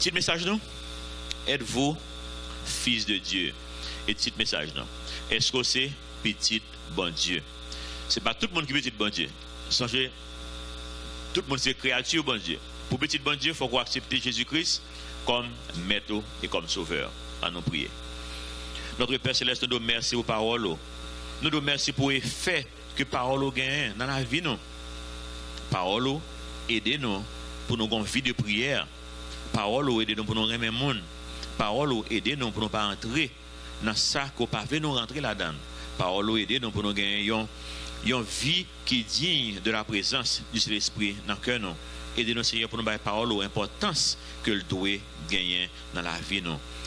Petit message, non? Êtes-vous fils de Dieu? Et petit message, non? Est-ce que c'est petit bon Dieu? Ce n'est pas tout le monde qui est petit bon Dieu. Songez, tout le monde c'est créature bon Dieu. Pour petit bon Dieu, il faut accepter Jésus-Christ comme maître et comme sauveur. À nous prier. Notre Père Céleste, nous nous remercions pour parole. Nous nous remercions pour l'effet que parole gagne dans la vie. Parole, aidez-nous pour nous avoir une vie de prière. Parole, aidez-nous pour nous remettre le monde. Parole, aidez-nous pour nous pas entrer dans ça qu'on pas nous rentrer là-dedans. Parole, aidez-nous pour nous gagner une vie qui est digne de la présence du Saint-Esprit dans le cœur. Aidez-nous, Seigneur, pour nous donner parole l'importance que le doit gagner dans la vie.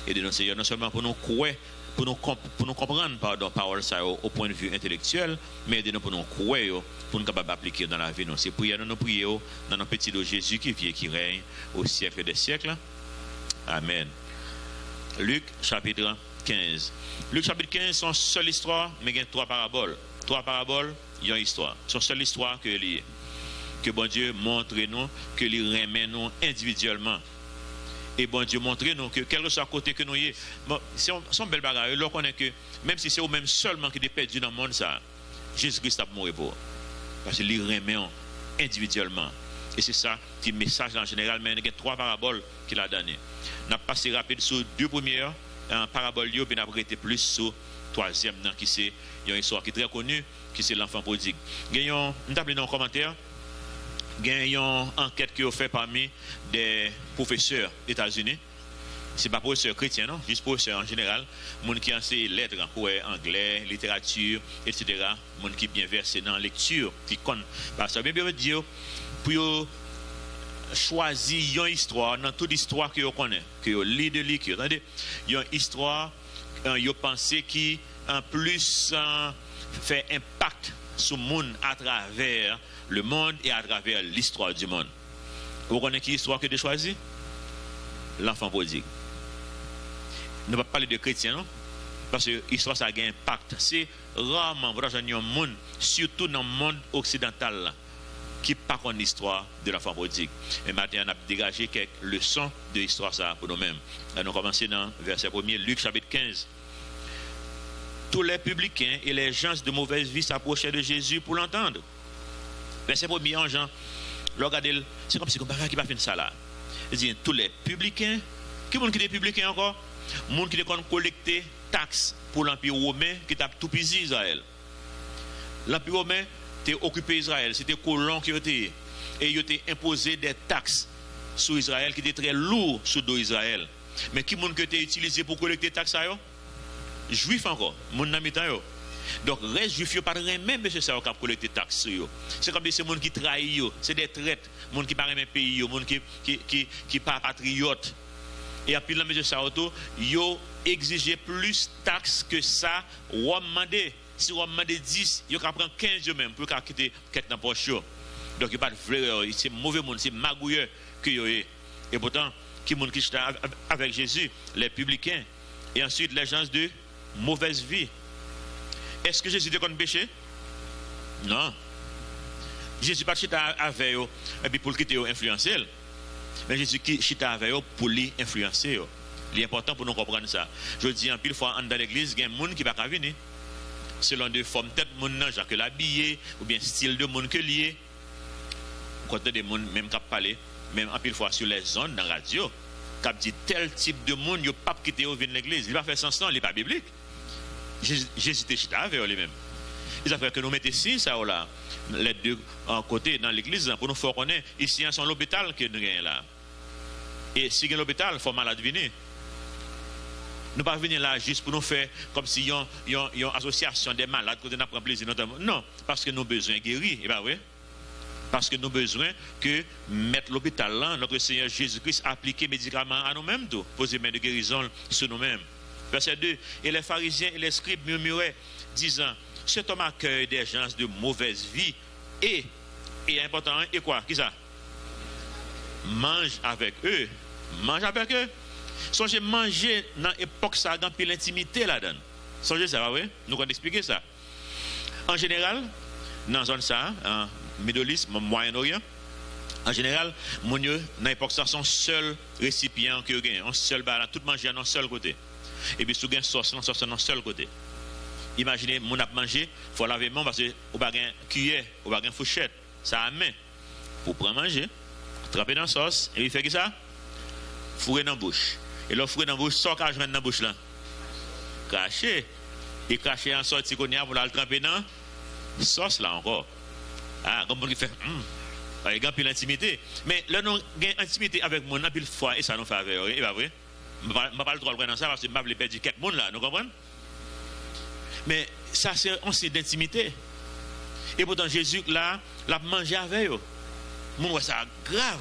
Aidez-nous, Seigneur, non seulement pour nous croire, pour nous comprendre parole ça au point de vue intellectuel, mais aidez-nous pour nous croire, pour nous capables d'appliquer dans la vie. C'est prière, nous prions dans notre petit nom Jésus qui vit et qui règne au siècle des siècles. Amen. Luc chapitre 15. Luc chapitre 15, son seule histoire, mais il y a 3 paraboles. 3 paraboles, il y a une histoire. Son seule histoire que liée. Que bon Dieu montre nous, que il remet nous individuellement. Et bon Dieu montre nous que quel que soit côté que nous y est, bon, c'est un bel bagage. Là, on connaît que même si c'est au même seulement qui est perdu dans le monde, ça, Jésus-Christ a mouru pour. Parce qu'il remet individuellement. Et c'est ça qui est le message en général. Mais il y a 3 paraboles qu'il a données. On a passé rapide sur 2 premières paraboles, puis on a arrêté plus sur 3e, qui c'est une histoire qui est très connue, qui c'est l'enfant prodigue. Nous avons dans un commentaire. Il y a une enquête qui est faite parmi des professeurs des États-Unis. Ce n'est pas professeurs chrétiens, non, juste professeurs en général. Les gens qui enseignent lettres, anglais, littérature, etc. Les gens qui sont bien versés dans la lecture, qui connaissent. Parce que bien dire, pour choisir une histoire, dans toute histoire que vous connaissez, que vous lisez de livres, attendez, il y a une histoire, vous pensez qui en plus fait impact sur le monde à travers le monde et à travers l'histoire du monde. Vous connaissez qui histoire que vous choisi? L'enfant prodigue. Nous ne pouvons pas parler de chrétiens, non? Parce que l'histoire, ça a un impact. C'est rarement, vous avez un monde, surtout dans le monde occidental, qui n'a pas l'histoire de l'enfant prodigue. Et maintenant, on a dégagé quelques leçons de l'histoire pour nous-mêmes. Nous commençons dans verset 1er, Luc chapitre 15. Tous les publicains et les gens de mauvaise vie s'approchaient de Jésus pour l'entendre. Verset 1er, Jean, regardez, c'est comme si on ne qui pas fait ça là. Il dit, tous les publicains, qui est des publicains encore? Les gens qui ont collecté taxes pour l'Empire romain qui a tout pisé Israël. L'Empire romain était occupé Israël, c'était colon qui était. Et il était imposé des taxes sur Israël qui étaient très lourds sur Israël. Mais qui est été utilisé pour collecter taxes? Juifs encore, mon ami yo. Donc les juifs yo pas même monsieur ça qui collecter taxes yo. C'est comme des monde qui trahit yo, c'est des traites, monde qui pas même pays yo, monde qui pas patriote. Et puis là monsieur ça auto, yo exiger plus taxes que ça, ou demander si on demande 10, yo ka prend 15 yo même pour quitter quête dans poche yo. Donc il pas de vrai, c'est mauvais monde, c'est magouilleur que yo est. Et pourtant qui monde qui était avec Jésus, les publicains et ensuite les gens de mauvaise vie. Est-ce que Jésus était contre le péché? Non. Jésus pas chita avec eux et puis pour le quitter influencer. Mais Jésus qui chita avec eux pour les influencer. C'est important pour nous comprendre ça. Je dis en pile fois dans l'église, il y a des gens qui ne peuvent pas venir. Selon des formes tête monde genre que l'habillé ou bien style de monde que lié. Côté des monde même qui parler, même en pile fois sur les ondes dans la radio, qui dit tel type de monde, il ne peut pas quitter au venir l'église. Il va faire sens non, il n'est pas biblique. Jésus était chita avec lui-même. Il a fait que nous mettons ici, ça là, les deux en côté dans l'église, pour nous faire connaître, ici, c'est l'hôpital que nous avons là. Et si il y a l'hôpital, il faut malade venir. Nous ne pas venir là juste pour nous faire comme si il y a une association des malades que nous avons plaisir. Non, parce que nous avons besoin de guérir. Et bien oui. Parce que nous avons besoin que mettre l'hôpital là, notre Seigneur Jésus-Christ appliquer médicaments à nous-mêmes, poser main de guérison sur nous-mêmes. Verset 2. Et les pharisiens et les scribes murmuraient, disant, cet homme accueille des gens de mauvaise vie et important, et quoi? Qui ça? Mange avec eux. Mange avec eux. Songez manger dans l'époque ça dans l'intimité là-dedans. Songez ça, oui? Nous allons expliquer ça. En général, dans la zone ça, en Middle East, Moyen-Orient, En général, mon Dieu, dans l'époque, ça son seul récipient que gagne, un seul bar, tout manger dans un seul côté. Et puis, si vous avez sauce dans un seul côté. Imaginez, mon a mangé, il faut laver main parce que vous n'avez pas de cuillère, vous n'avez pas de fourchette, ça a main. Pour prendre manger, tremper dans la sauce, et puis faire que ça? Fourrer dans la bouche. Et là, fourrer dans la bouche, sans cache dans la bouche là. Cracher. Et cracher en sortie qu'on y a pour la tremper dans la sauce là encore. Ah, comme on fait, il y a une intimité. Mais là, nous avons une intimité avec mon pile fois et ça nous fait avec. Et pas vrai? Je ne vais pas le droit de prendre ça parce que je vais perdre quelques monde là, nous comprenez? Mais ça, c'est un signe d'intimité. Et pourtant, Jésus, là, l'a mangé avec eux. Nous, ça grave.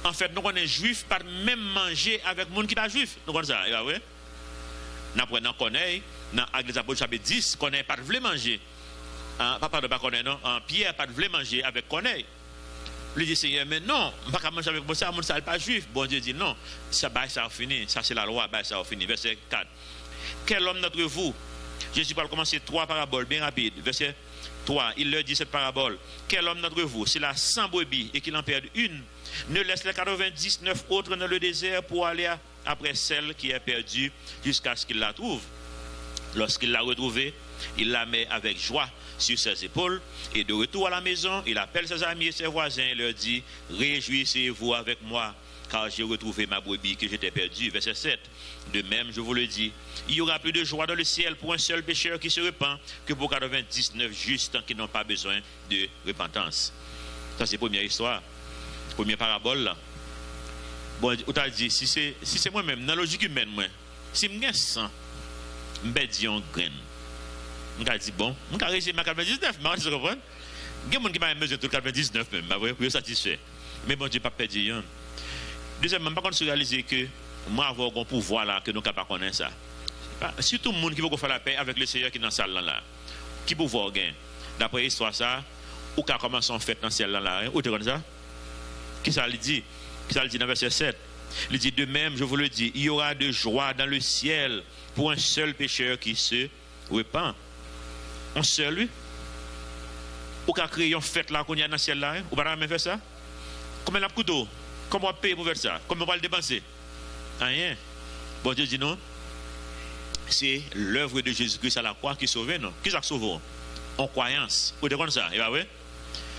En fait, nous, on est juifs, pas même manger avec les gens qui sont juifs. Nous connaissons ça, et pas vrai? Nous connaissons, dans l'Église apôtres chapitre 10, qu'on n'est pas de manger. Papa de pas connaître, non? Pierre, pas de manger avec Corneille. Lui dit, Seigneur, mais non, je ne vais pas manger avec moi, ça n'est pas juif. Bon Dieu dit, non, ça a fini. Ça, c'est la loi, ça a fini. Verset 4. Quel homme d'entre vous? Jésus va commencer 3 paraboles, bien rapide. Verset 3, il leur dit cette parabole. Quel homme d'entre vous, s'il a 100 brebis et qu'il en perd une, ne laisse les 99 autres dans le désert pour aller après celle qui est perdue jusqu'à ce qu'il la trouve. Lorsqu'il l'a retrouvée, il la met avec joie sur ses épaules et de retour à la maison, il appelle ses amis et ses voisins et leur dit, réjouissez-vous avec moi, car j'ai retrouvé ma brebis que j'étais perdue. Verset 7. De même, je vous le dis, il y aura plus de joie dans le ciel pour un seul pécheur qui se repent que pour 99 justes qui n'ont pas besoin de repentance. Ça, c'est la première histoire. Première parabole là. Bon, on t'a dit, si c'est moi-même, dans la logique humaine, moi, si je me 100, je vais dire un grain. Je dis, bon, je vais réussir ma 99, mais je comprends. Il y a des gens qui m'ont mesuré tout 99 même, pour être satisfait. Mais bon, je ne vais pas perdre rien. Deuxièmement, par contre, se réaliser que moi, avoir un pouvoir là, que nous ne pouvons pas connaître ça. Surtout le monde qui veut faire la paix avec le Seigneur qui est dans la salle là. Qui peut voir gain. D'après l'histoire, ça, ou qu'a commencé en fête dans la salle là. Où tu connais ça? Qui ça le dit? Qui ça le dit dans verset 7? Il dit, de même, je vous le dis, il y aura de joie dans le ciel pour un seul pécheur qui se repent. Un seul, lui? Ou qu'a créé une fête là qu'on y a dans le ciel là? Ou pas même faire ça? Combien de couteau? Comment on va payer pour faire ça? Comment on va le dépenser? Rien. Bon Dieu dit non. C'est l'œuvre de Jésus-Christ à la croix qui sauve, non? Qui ça sauve? En croyance. Vous êtes comme ça, et vrai?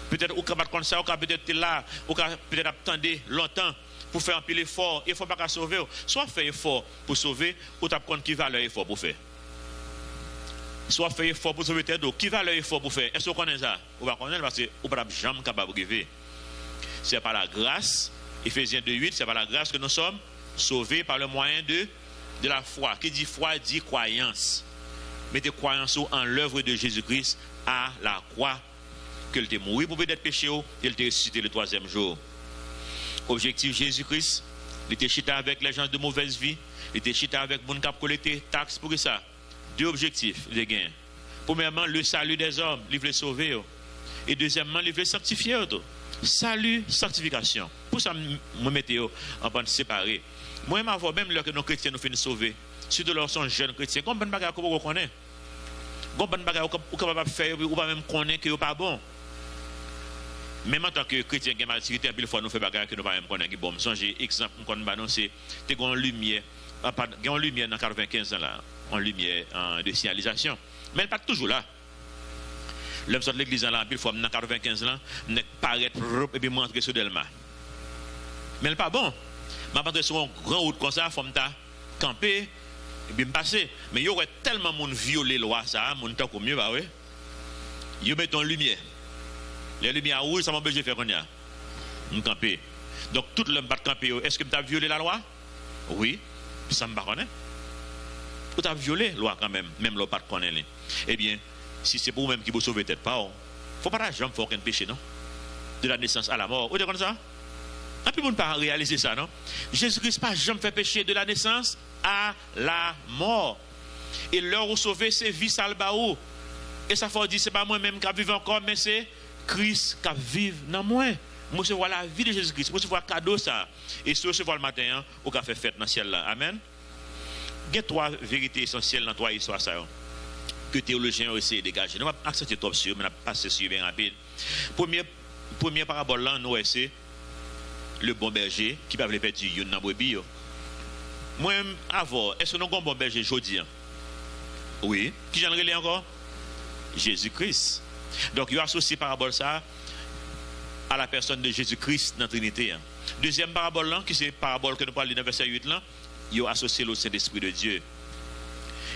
Peut-être ou capable comme ça, ou peut-être là, ou peut-être attendre longtemps pour faire un peu l'effort. Il ne faut pas sauver. Soit faire effort pour sauver, ou tu apprends qui va l'effort pour faire. Soit faire effort pour sauver tes dos. Qui va l'effort pour faire? Est-ce que vous connaissez ça? Vous ne connaissez pas parce que vous ne pouvez jamais capable de vivre. C'est par la grâce, Éphésiens 2:8, c'est par la grâce que nous sommes sauvés par le moyen de la foi. Qui dit foi dit croyance. Mettez croyance en l'œuvre de Jésus-Christ à la croix. Qu'il était mort pour peut-être péché, il était ressuscité le 3e jour. Objectif Jésus-Christ, il était chita avec les gens de mauvaise vie, il était chita avec mon cap collecté taxe pour ça. 2 objectifs de gain. Premièrement, le salut des hommes, il veut sauver. Et deuxièmement, il veut sanctifier. Salut, sanctification. Pour ça, je mets en bande séparée. Moi, même lorsque nos chrétiens nous finissent sauver, surtout lorsque nous sommes jeunes chrétiens, combien de bagages qu'on connaît? Combien de bagages qu'on ne peut pas faire ou pas même connaître que ce n'est pas bon? Même en tant que chrétien qui est maturité, une fois nous faisons des bagages que nous ne pouvons pas connaître. Bon, j'ai exemple, c'est une lumière. Il y a une lumière dans 95 ans là, une lumière de signalisation. Mais elle n'est pas toujours là. L'homme sort de l'église là, une fois dans 95 ans, ne paraît et puis montrer sur Delma. Mais elle n'est pas bon. Je vais rentrer sur un grand route comme ça, il faut me camper et puis me passer. Mais il y aurait tellement de monde violer la loi, ça, mon temps comme mieux, bah oui. Ils mettent en lumière. Les lumières rouges, ça m'empêche de faire qu'on y a. Me camper. Donc, tout le monde va camper. Est-ce que tu as violé la loi? Oui. Ça me connaît. Tu as violé la loi quand même, même le pas de connaître. Eh bien, si c'est pour vous-même qui vous sauvez peut-être pas, il ne faut pas jamais faire aucun péché, non? De la naissance à la mort. Vous êtes comme ça? Et puis, vous ne pas réaliser ça, non? Jésus-Christ n'a pas jamais fait péché de la naissance à la mort. Et l'heure où sauver, c'est vie salbaou. Et ça faut dire, ce n'est pas moi-même qui vive encore, mais c'est Christ qui vive dans moi. Moi, je vois la vie de Jésus-Christ. Moi, je vois le cadeau ça. Et si je vois le matin, on va faire fête dans le ciel là. Amen. Il y a 3 vérités essentielles dans 3 histoires ça. Que les théologiens ont essayé de dégager. Nous allons accentuer trop sur, mais on va passer sur bien rapide. Première parabole là, nous c'est le bon berger qui peut perdre une dans brebis. Moi avant, est-ce que nous avons un bon berger aujourd'hui? Oui. Qui j'en relais encore? Jésus-Christ. Donc il associe parabole ça à la personne de Jésus-Christ dans la Trinité. Deuxième parabole là, qui c'est parabole que nous parlons dans verset 8 là, il associe au Saint-Esprit de Dieu.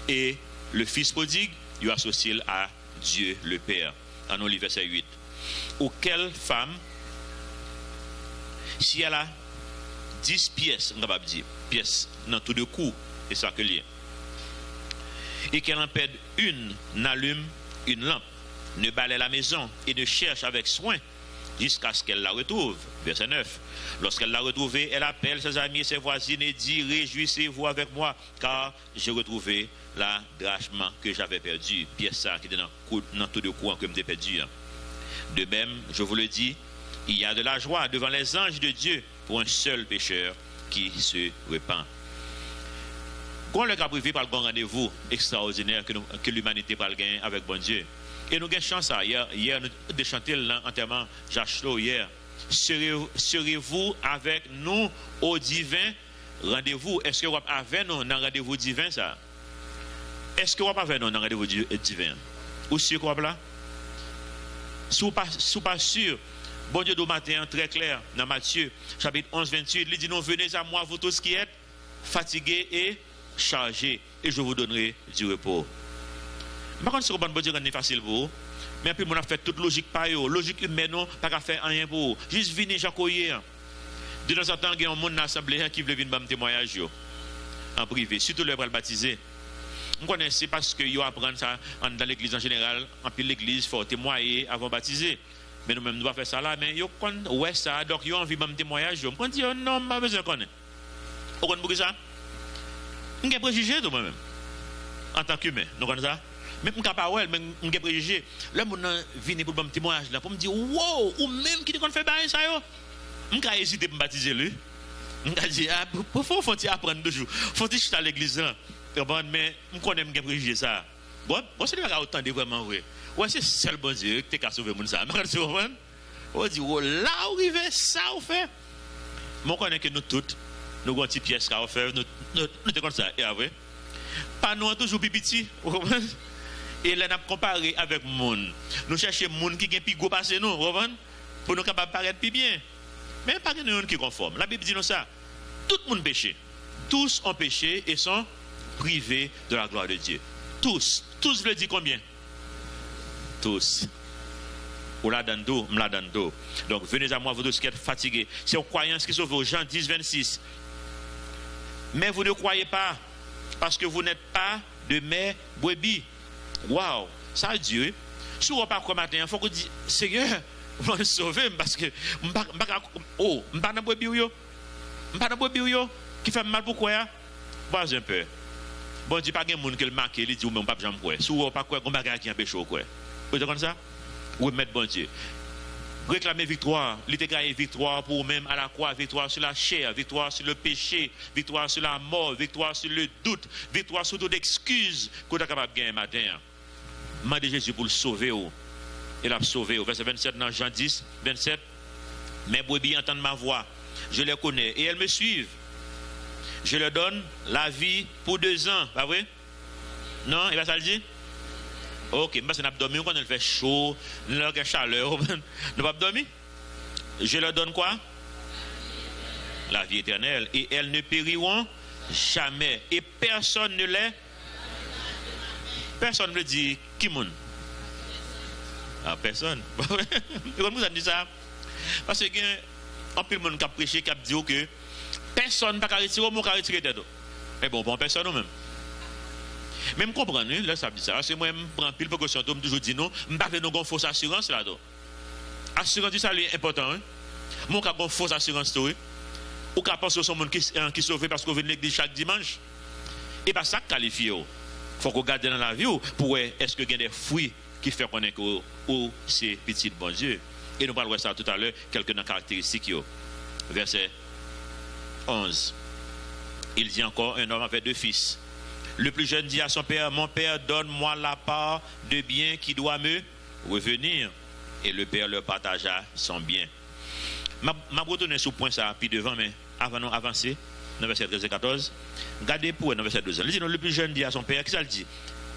Et le fils prodigue, il associe à Dieu le Père. En nous, verset 8. Ou quelle femme, si elle a 10 pièces, on va dire, pièces dans tous deux coups, et ça que lié, et qu'elle en perd une, n'allume une lampe, ne balaie la maison et ne cherche avec soin jusqu'à ce qu'elle la retrouve. Verset 9. Lorsqu'elle l'a retrouvée, elle appelle ses amis et ses voisines et dit: réjouissez-vous avec moi, car j'ai retrouvé la drachme que j'avais perdue. Pièce ça qui était dans tout de courant que j'ai perdu. De même, je vous le dis, il y a de la joie devant les anges de Dieu pour un seul pécheur qui se repent. Quand le cas privé par le rendez-vous extraordinaire que l'humanité parle gagner avec bon Dieu. Et nous avons chance ça. Hier nous avons chanté l'enterrement Jacques Chlo hier. Serez-vous avec nous au divin rendez-vous? Est-ce que vous êtes avec nous dans le rendez-vous divin ça? Est-ce que vous êtes avec nous dans le rendez-vous divin? Ou sûr que vous êtes là? Si vous n'êtes pas sûr, bon Dieu du matin très clair dans Matthieu chapitre 11 28, il dit: non, venez à moi vous tous qui êtes fatigués et chargés, et je vous donnerai du repos. Par contre, c'est bon Dieu rend facile pour vous. Mais puis, on a fait toute logique par eux. Logique humaine, non, pas qu'à faire rien pour vous. Juste venir j'accueillir. De temps en temps, il y a un monde dans l'assemblée qui veut venir me témoignage en privé, surtout le baptisé. On connaît, c'est parce que vous apprenez ça dans l'église en général. En plus, l'église, il faut témoigner avant de baptiser. Mais nous-mêmes, nous devons faire ça là. Mais vous connaissez, ouais, ça. Donc, vous avez envie de me témoignage. On dit: non, je n'ai pas besoin de connaître. Vous connaissez ça? Vous avez préjugé de moi-même. En tant qu'humain, nous connaissons ça? Même si je ne suis pas préjugé, là, je viens pour me témoignage pour me dire: wow, ou même qui te fait bailler ça, je vais hésiter pour me baptiser lui. Je vais dire: ah, faut-il apprendre toujours? Faut-il chuter à l'église là? Mais je connais que préjugé ça. Bon, c'est pas autant de vraiment vrai. Ouais, c'est seul bon Dieu qui t'a sauvé mon ça. On dit: oh là, où arrive ça, on fait. Je connais que nous toutes, nous avons une petite pièce à faire, nous sommes comme ça. Et après, pas nous toujours petit. Et là, nous comparé avec le monde. Nous cherchons le monde qui est plus gros passé nous, pour nous capables de paraître plus bien. Mais pas de monde qui est conforme. La Bible dit nous ça. Tout le monde péché. Tous ont péché et sont privés de la gloire de Dieu. Tous. Tous veut dire combien? Tous. Ou la donne d'eau, me la donne d'eau. Donc venez à moi, vous tous qui êtes fatigués. C'est une croyance qui sauve. Jean 10, 26. Mais vous ne croyez pas, parce que vous n'êtes pas de mes brebis. Waouh, ça a Dieu. Si vous ne pas quoi matin, il faut que vous dites: Seigneur, vous me sauvez parce que je ne suis pas dans brebis. Je ne suis pas dans brebis qui fait mal pour quoi? Pas un peu. Bon Dieu, pas de monde qui le marque, il dit: ou même pas jamais quoi. Si vous ne pas quoi, on va qui empêche quoi. Vous êtes comme ça? Ou mettre bon Dieu. Réclamer victoire, il était gagné victoire pour vous-même à la croix, victoire sur la chair, victoire sur le péché, victoire sur la mort, victoire sur le doute, victoire sur toute excuse que vous êtes capable de gagner matin. Demandez Jésus pour le sauver. Il a sauvé. Verset 27 dans Jean 10, 27. Mes brebis entendent ma voix, je les connais et elles me suivent. Je leur donne la vie pour 2 ans. Pas vrai? Non, il va ça le dire? Ok, mais c'est un abdomen quand il fait chaud, il a chaleur, ne pas dormir. Je leur donne quoi? La vie éternelle. Et elles ne périront jamais. Et personne ne les. Personne ne dit qui moun? Ah, personne. Comment vous avez dit ça? Parce que un peu de monde qui a prêché, qui a dit que personne ne peut retirer, mon retirer tête. Mais bon, personne même. Même comprendre, là, ça dit ça. Parce que moi, je prends pile précaution, je toujours dis non, je ne vais pas faire une fausse assurance là. Assurance, ça c'est important. Mon cas, une fausse assurance, ou qu'à penser au monde qui sauve parce qu'on vient de l'église chaque dimanche. Et pas ça qualifié. Il faut qu'on garde dans la vie pour est-ce qu'il y a des fruits qui font connaître que c'est petit bon Dieu. Et nous parlerons de ça tout à l'heure, quelques caractéristiques. Verset 11. Il dit encore: un homme avait 2 fils. Le plus jeune dit à son père: mon père, donne-moi la part de bien qui doit me revenir. Et le père leur partagea son bien. Ma retourner sur point ça, puis devant, mais avant nous avancer, dans verset 13 et 14, regardez pour dans verset 12. Le plus jeune dit à son père, qu'est-ce qu'il dit?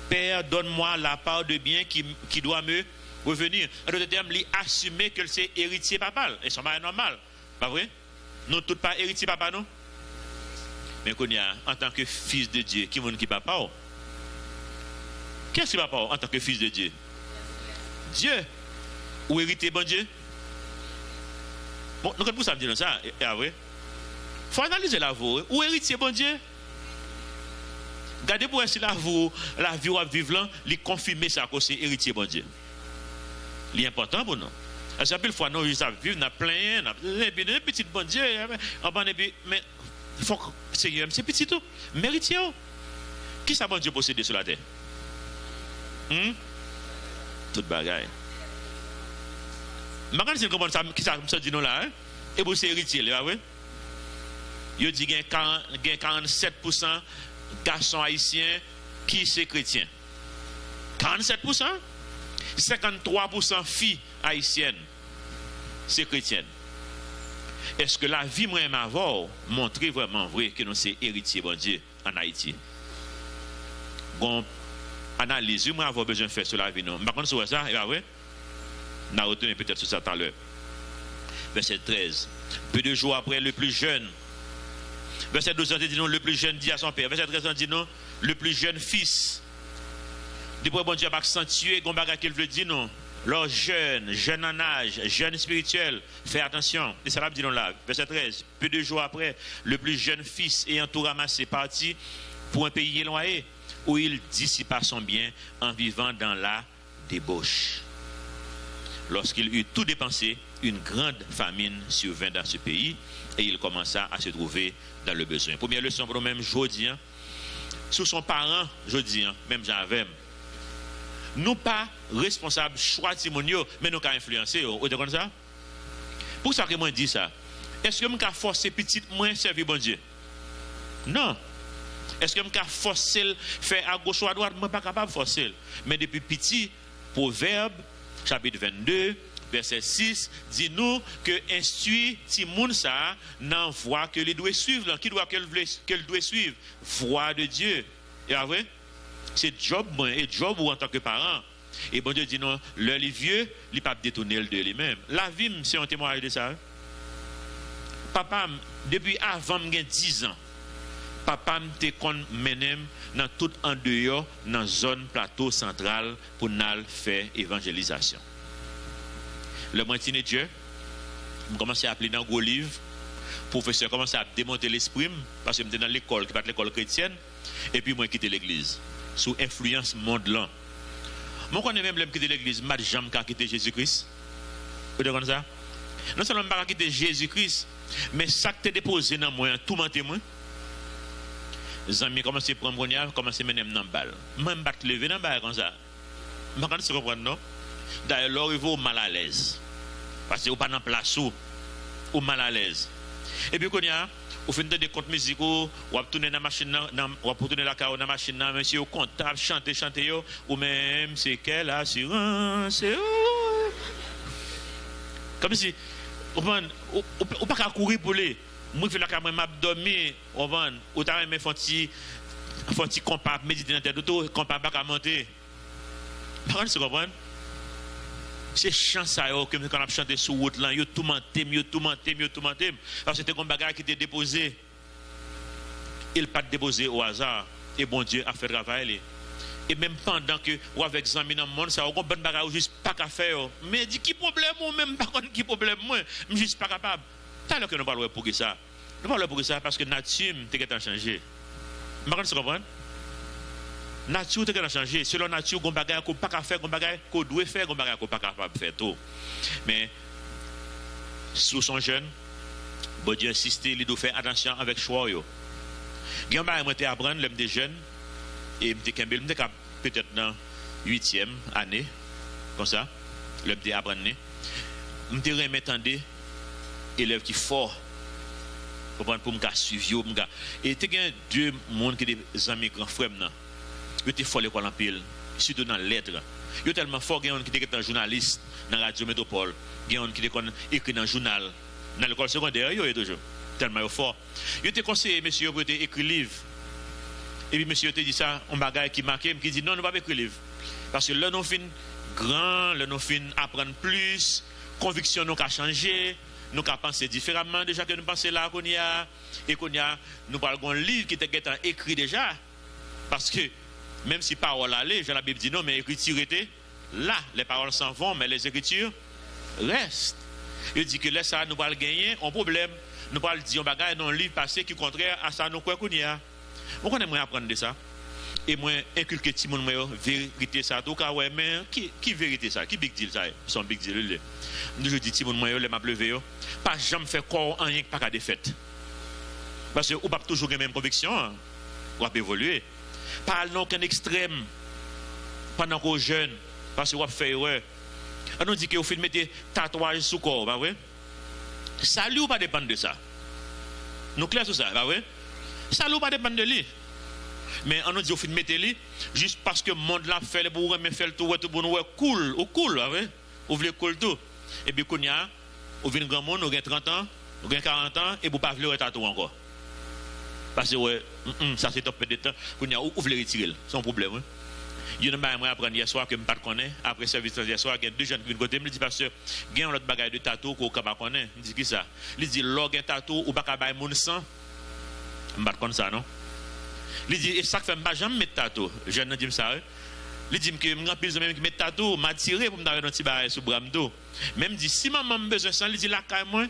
Père, donne-moi la part de bien qui doit me revenir. En d'autres termes, lui assumer que c'est héritier papal. Et ça c'est normal. Pas vrai? Nous tous pas héritier papa, non? Mais qu'on y a, en tant que fils de Dieu, qui est papa? Qu'est-ce que papa en tant que fils de Dieu? Dieu. Ou héritier bon Dieu? Bon, nous pour ça me dire ça, et vrai. Il faut analyser la vie. Ou héritier bon Dieu? Regardez pour si la vie ou vivre là, il confirmer ça que c'est héritier bon Dieu. C'est important pour nous. Parce que fois nous juste vivre, on a plein, on a des petits bon Dieu, mais faut que c'est petit tout. Héritier. Qui ça bon Dieu possède sur la terre? Tout bagaille. Je ne sais pas qui ça dit nous là. Et pour c'est héritier, là, oui. Il dit qu'il y a 47% garçons haïtiens qui sont chrétiens. 47%. 53% filles haïtiennes, c'est chrétiennes. Est-ce que la vie moi avant montre vraiment vrai que nous sommes héritiers bon Dieu en Haïti? Bon, analyse, moi avoir besoin de faire sur la vie non. Par contre sur ça, ouais. On a retenu peut-être sur ça tout à l'heure. Verset 13. Peu de jours après, le plus jeune. Verset 12 dit non, le plus jeune dit à son père. Verset 13 dit non, le plus jeune fils. Depuis bon Dieu va accentuer, qu'on bagarre qu'il veut dire non. Leur jeune en âge, jeune spirituel, fais attention. Et ça l'a dit non là. Verset 13. Peu de jours après, le plus jeune fils ayant tout ramassé parti pour un pays éloigné, où il dissipa son bien en vivant dans la débauche. Lorsqu'il eut tout dépensé, une grande famine survint dans ce pays et il commença à se trouver dans le besoin. Première leçon pour nous-mêmes, aujourd'hui, sous son parent, aujourd'hui, même j'avais. Nous pas responsables choix Timonio, mais nous qu'à influencer. Vous comprenez ça? Pour ça que moi dis ça. Est-ce que je peux forcer petit moins servir bon Dieu? Non. Est-ce que je peux forcer faire à gauche ou à droite? Je ne suis pas capable de forcer. Mais depuis petit, Proverbe, chapitre 22, verset 6, dit-nous que instruit Timoun ça dans voie que il doit suivre, qui doit qu'elle doit suivre, voie de Dieu. Et vrai? C'est job moi et job ou en tant que parent. Et bon Dieu dit non, le vieux, il ne peut pas détourner de lui-même. La vie, c'est un témoignage de ça. Papa, depuis avant 10 ans, papa me kon menem dans tout en dehors dans zone plateau central pour nous faire évangélisation. Le mois teenager, je commençais à appeler dans gros livre, professeur commençait à démonter l'esprit parce que j'étais dans l'école qui pas l'école chrétienne et puis moi quitté l'église sous influence monde là. Moi connais même l'homme quitter l'église, m'a jamais quitté Jésus-Christ. Vous comprenez ça? Non seulement pas quitter Jésus-Christ, mais ça que tu déposé dans moi, tout menté moi. Les amis commencent à prendre mon yard, commencent à mener dans balle. Même battre lever dans balle comme ça. Je ne sais pas non. D'ailleurs, là, il va mal à l'aise. Parce que vous pas dans place ou mal à l'aise. Et puis, quand vous faites des comptes musicaux, vous tournez la machine, vous tournez la carrière dans la machine, monsieur, vous comptable, chanter, ou même, c'est quelle assurance, comme si, vous ne pas qu'à courir pour les. Moi, je fais la caméra, m'abdomer, ou t'as même fait un petit compas, méditer dans la tête, ou compas pas qu'à monter. Par contre, vous comprenez? C'est chance ça que quand on a chanté sur route là, yo tout menté. Parce que c'était un bagage qui était déposé. Il pas déposé au hasard et bon Dieu a fait travail. Et même pendant que ou avec zami dans le monde ça, on bon bagage juste pas qu'à faire. Mais dit qui problème ou même pas qui problème moi, je juste pas capable. T'as que nous parlons pour ça. Nous parlons pour ça parce que nature t'es changé. Vous comprenez? Nature est changé. Selon nature, on ne peut pas faire, on doit faire, on ne peut pas faire tout. Mais, sous son jeune, bon Dieu insiste, il doit faire attention avec choix. Il y a un peu apprendre, l'homme des jeunes, et peut-être dans 8e année, comme ça, l'homme des apprendre. Je me remettre élève qui fort pour me suivre. Et il y a deux personnes qui sont des amis grands frères. Ils étaient forts l'école en pile, surtout dans les lettres. Ils sont tellement forts, il y a des gens qui étaient journalistes dans la radio métropole, il y a des gens qui étaient écrits dans le journal. Dans l'école secondaire, il est toujours. Tellement fort. Il te conseillé, monsieur, pour écrire livre. Et puis, monsieur, te dit ça, un bagage qui marque, qui dit non, nous ne pouvons pas écrire livre. Parce que là, nous fin grand, là, nous fin apprendre plus, conviction nous a changé, nous avons pensé différemment déjà que nous pensons là qu'on y a, et qu'on y a, nous parlons d'un livre qui était écrit déjà. Parce que, même si parole allait, la Bible dit non, mais écriture était là. Les paroles s'en vont, mais les écritures restent. Il dit que là, ça, nous allons gagner un problème. Nous allons dire un bagage dans un livre passé qui est contraire à ça, nous croyons qu'on y a. Pourquoi on aimerait apprendre de ça? Et moi, inculquer tout le monde, vérité ça. Donc, ouais, mais qui vérité ça? Qui big deal ça? Son big deal. Je dis, tout le monde, les m'a levé, pas jamais faire corps en rien que pas qu'à des fêtes. Parce que vous pas toujours la même conviction, vous avez évolué. Pas dans aucun extrême pendant qu'on est jeune, parce que vous avez fait erreur. On nous dit que vous faites mettre tatouage sous corps, bah ouais? Ça lui ou pas dépendre de ça? Nous clair sur ça, bah ouais? Ça lui ou pas dépendre de lui? Mais on nous dit, vous faites mettre lui, juste parce que le monde l'a fait, pour vous faire le tour, pour nous cool, ou cool, bah ouais? Vous voulez cool tout. Et puis, quand vous venez grand monde, vous avez 30 ans, vous avez 40 ans, et vous ne pouvez pas le tatouer encore. Parce que ouais, ça c'est top de temps. Vous voulez retirer, c'est un problème. Hein? Il y a un bagage à apprendre hier soir que je ne connais pas. Après service hier soir, il y a deux jeunes qui viennent côté. Me dit parce que il y a un autre bagage de tatou qu'on ne connaît. Il dit qui ça? Il dit log un tatou ou pas qu'à mon sang. Je ne connais ça non. Il dit et ça fait pas jamais mettre tatou. Je ne dis ça. Il dit que je pile même qui met tatou, m'a tiré pour me donner un petit bagage sur bras d'eau. Même dit si maman a besoin de ça, il dit là quand moi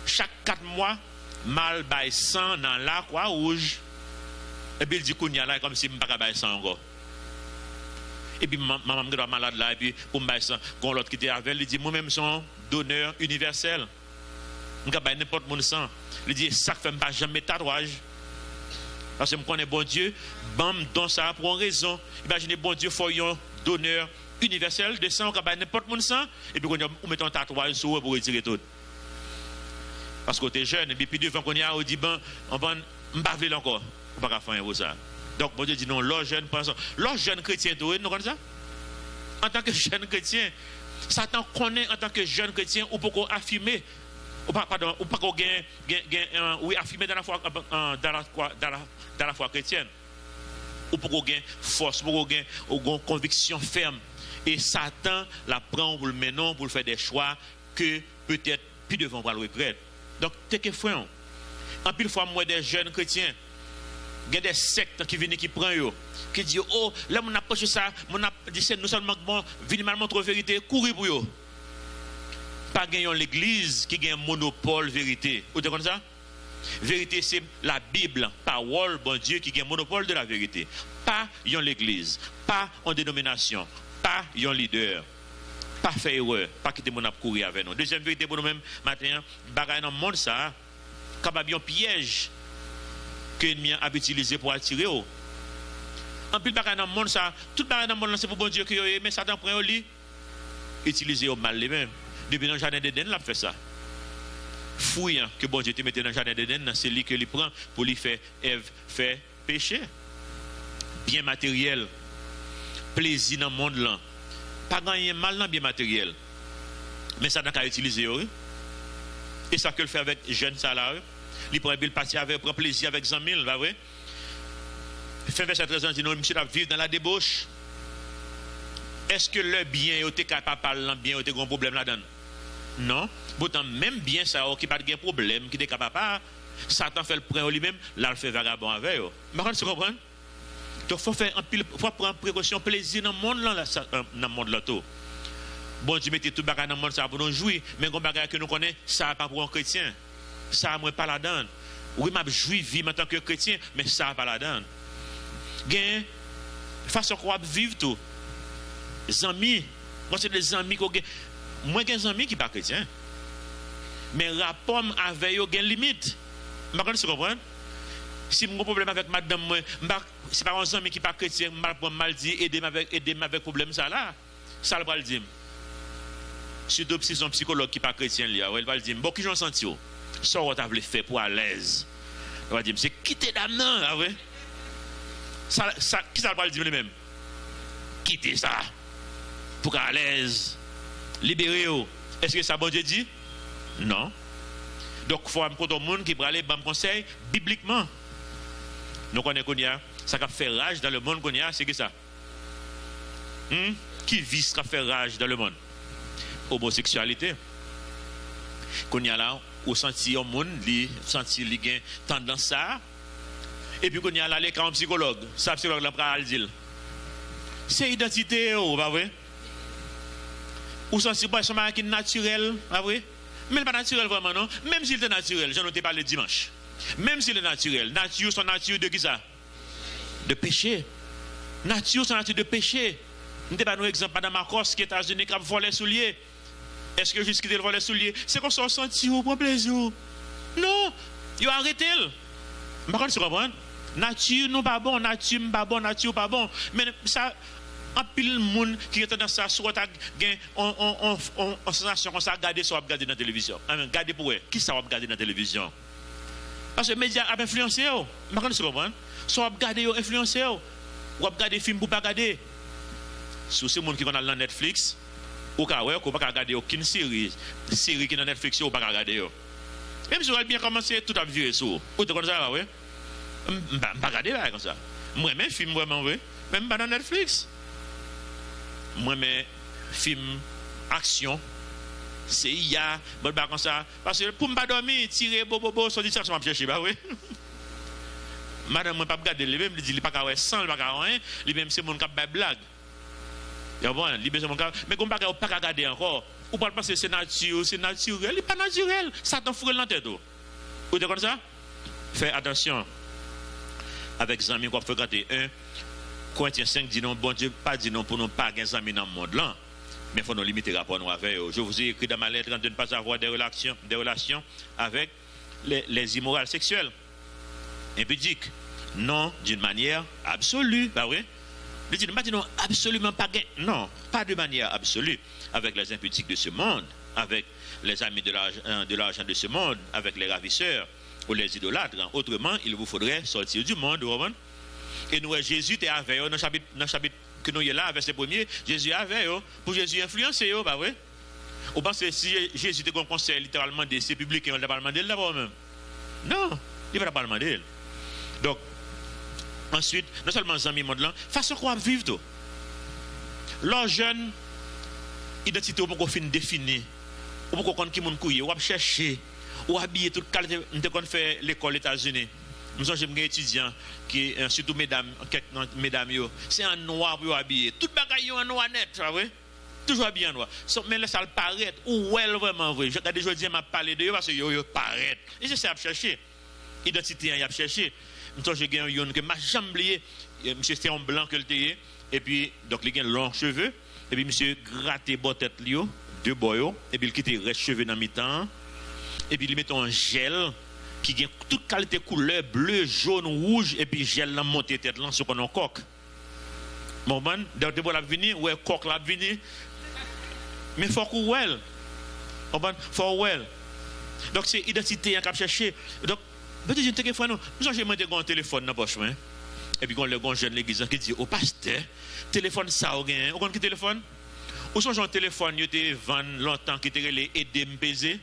chaque 4 mois mal bail sang dans la croix rouge. Et puis il dit qu'on y a là comme si je ne pas bail sang encore. Et puis maman est malade là, et puis pour me bail sang, quand l'autre qui était avec, il dit moi-même son donneur universel. Je ne bail n'importe mon sang. Il dit ça ne fait pas jamais tatouage. Parce que je connais bon Dieu, bam, dans ça pour une raison. Imaginez bon Dieu, faut un donneur universel de sang, on bail n'importe mon sang, et puis on met un tatouage sur pour retirer tout. Parce que tu es jeune, et puis devant qu'on y a, on dit, ben, on va pas vivre encore. On ne va pas faire ça. Donc, bon Dieu dit non, l'autre jeune, l'autre jeune chrétien, tu vois ça? En tant que jeune chrétien, Satan connaît en tant que jeune chrétien, ou pour affirmer, ou pas, pardon, ou pas qu'on oui, affirmer dans la foi chrétienne, ou pour qu'on gagne force, pour qu'on gagne conviction ferme. Et Satan la prend pour le mener, pour faire des choix que peut-être plus devant pour le regretter. Donc, t'es que frère. En pile fois, moi, des jeunes chrétiens, il y a des sectes qui viennent qui prennent, qui disent, oh, là, on approche ça, on a dit, nous seulement bon, venez mal montrer la vérité, courir pour eux. Pas gagner l'église qui gagne un monopole vérité. Vous comprenez ça? Vérité, c'est la Bible, parole, bon Dieu, qui gagne un monopole de la vérité. Pas l'église, pas en dénomination, pas un leader. Pas faire erreur, pas quitter mon ap courir avec nous. Deuxième vérité pour nous-mêmes, matin, bagaille dans le monde, ça, capable un piège que l'ennemi a utilisé pour attirer. En plus, bagaille dans le monde, ça, tout bagaille dans le monde, c'est pour bon Dieu que mais Satan prend au lit, utiliser au mal les mêmes. Depuis dans le jardin d'Éden, il a fait ça. Fouillant que bon Dieu te mette dans le jardin d'Éden, c'est lui que lui prend pour lui faire Ève faire péché. Bien matériel, plaisir dans le monde là. Pas gagner mal dans bien matériel. Mais ça n'a qu'à utiliser. Et ça que le fait avec jeunes salariés. Il prend un parti avec, prend plaisir avec 100 000, va vrai? Fin verset 13 ans, dit non, monsieur, vivre dans la débauche. Est-ce que le bien est capable de parler bien, est un problème là-dedans? Non. Pourtant, même bien ça, qui n'a pas de problème, qui est capable pas, Satan fait le prendre lui-même, là, il fait vagabond avec eux. Mais vous comprenez? Donc, il faut prendre précaution, plaisir dans le monde là, dans le monde là tout. Bon Dieu mettez tout bagage dans le monde ça pour nous jouir, mais quand bagage que nous connaissons, ça pas pour un chrétien. Ça moi pas là-dedans. Oui, m'a joui vivre en tant que chrétien, mais ça pas là-dedans. Gain façon qu'on vivre tout. Les amis, moi c'est des amis qu'on gagne. Moi j'ai des amis qui pas chrétiens. Mais rapport avec eux gain limite. Vous comprenez? Si j'ai un problème avec madame, c'est pas un ami qui n'est pas chrétien, je mal dit, aider-moi avec problème ça là. Ça le va le dire. Surtout si c'est un psychologue qui n'est pas chrétien, il va le dire. Bon, qui j'en senti? Ça, on t'a voulu faire pour à l'aise. Il va dire, c'est quitter dame, non, là, ouais. Qui ça va le dire lui-même? Quitter ça. Pour à l'aise. Libérer. Est-ce que ça, bon Dieu dit? Non. Donc, il faut un monde qui va aller bon conseil bibliquement. Nous connaissons qu'on y a, ça qui fait rage dans le monde qu'on y a, c'est que ça. Qui vit ce qui fait rage dans le monde? Homosexualité. Qu'on y a là, au senti au monde, li senti li gen tendance ça. Et puis qu'on y a là, les cas en psychologue, ça psychologue là pral dire. C'est identité, pas vrai? Ou senti pas son qui naturel, pas vrai? Mais pas naturel vraiment non. Même s'il est naturel, j'en ai parlé dimanche. Même s'il est naturel, nature son nature de qui ça? De péché. Nature son nature de péché. Nous n'avons pas un exemple Madame Marcos qui est aux États-Unis qui a volé les souliers. Est-ce que jusqu'à le voler les souliers, c'est qu'on s'en senti au bon plaisir? Non, il a arrêté. Par contre, tu comprends? Nature non pas bon, nature pas bon, nature pas bon. Mais ça, un pile monde qui est dans ça, soit en sensation comme ça, regarder soit regarder dans la télévision. Regardez pour eux, qui ça va regarder dans la télévision? Parce que les médias ont influencé. Par contre, tu comprends? Soit regarder, influencé. Ou regarder des films pour pas regarder. Si c'est monde qui va dans Netflix, ou pas regarder aucune série qui est dans Netflix, ou pas regarder. Même si vous avez bien commencé, tout a vieux sur. Ou tu connais ça, oui? Je ne vais pas regarder comme ça. Moi, mes films, vraiment, oui. Même pas dans Netflix. Moi, mes films, action, CIA, bon, comme ça. Parce que pour ne pas dormir, tirer, bobo, sur distraction, je vais chercher, oui. Madame, je ne vais pas regarder, il me dit, il ne pas regarder sans, il ne pas regarder, il même c'est mon cap de blague. Mais comme on ne pas regarder encore, ou pas penser c'est naturel, il n'est pas naturel, ça t'en fout dans la tête. Vous êtes comme ça? Faites attention avec les amis qu'on fait regarder. Corinthiens 5 dit non, bon Dieu, pas dit non pour nous pas gagner amis dans le monde là. Mais il faut nous limiter rapport nous avec eux. Je vous ai écrit dans ma lettre de ne pas avoir des relations avec les immorales sexuelles, impudiques. Non, d'une manière absolue. Bah oui. Je dis non, absolument pas. Non, pas de manière absolue. Avec les impudiques de ce monde, avec les amis de l'argent de ce monde, avec les ravisseurs ou les idolâtres. Autrement, il vous faudrait sortir du monde. Et nous, Jésus était avec eux, dans le chapitre que nous sommes là, verset 1er, Jésus est avec eux, pour Jésus influencer eux, bah oui. Vous pensez que si Jésus était un conseil littéralement de ses publics, il ne va pas demander d'abord même? Non, il ne va pas demander. Donc, ensuite, non seulement les amis monde là, façon qu'on va vivre tout. Leur jeune identité, pour qu'on finisse définir, pour qu'on connaisse qui moun couille, ou va chercher, ou habiller toute qualité, nous fait l'école aux États-Unis. Nous sommes des étudiants qui, surtout mesdames, c'est en noir pour habiller. Tout bagaille en noir net, vrai? Toujours habillé en noir. Mais là, ça le paraît, ou elle vraiment vrai. Je regarde aujourd'hui, je parlé de eux parce que yo paraît. Et je sais à chercher. Identité, il a cherché. Nous j'ai gagné un que m'a jamais oublié. Monsieur c'était en blanc que le théier. Et puis, donc, il a long cheveux. Et puis, monsieur gratté bas tête, deux boyaux. Et puis, il quitte les cheveux dans mi-temps. Et puis, il met un gel qui a toute qualité couleur, bleu, jaune, rouge. Et puis, gel là, monté tête là, sur un coq. Bon, man, donc, de la venir, ouais, coq là, venir. Mais il faut qu'on well. Bon, man, faut well. Donc, c'est identité qu'on a cherché. Donc, peut-être que téléphone, nous avons demandé un téléphone dans la poche. Et puis, quand le grand jeune l'église qui dit, au pasteur, téléphone ça, vous avez un téléphone? Ou sont un téléphone, il était vendu longtemps, qui était les aider me peser?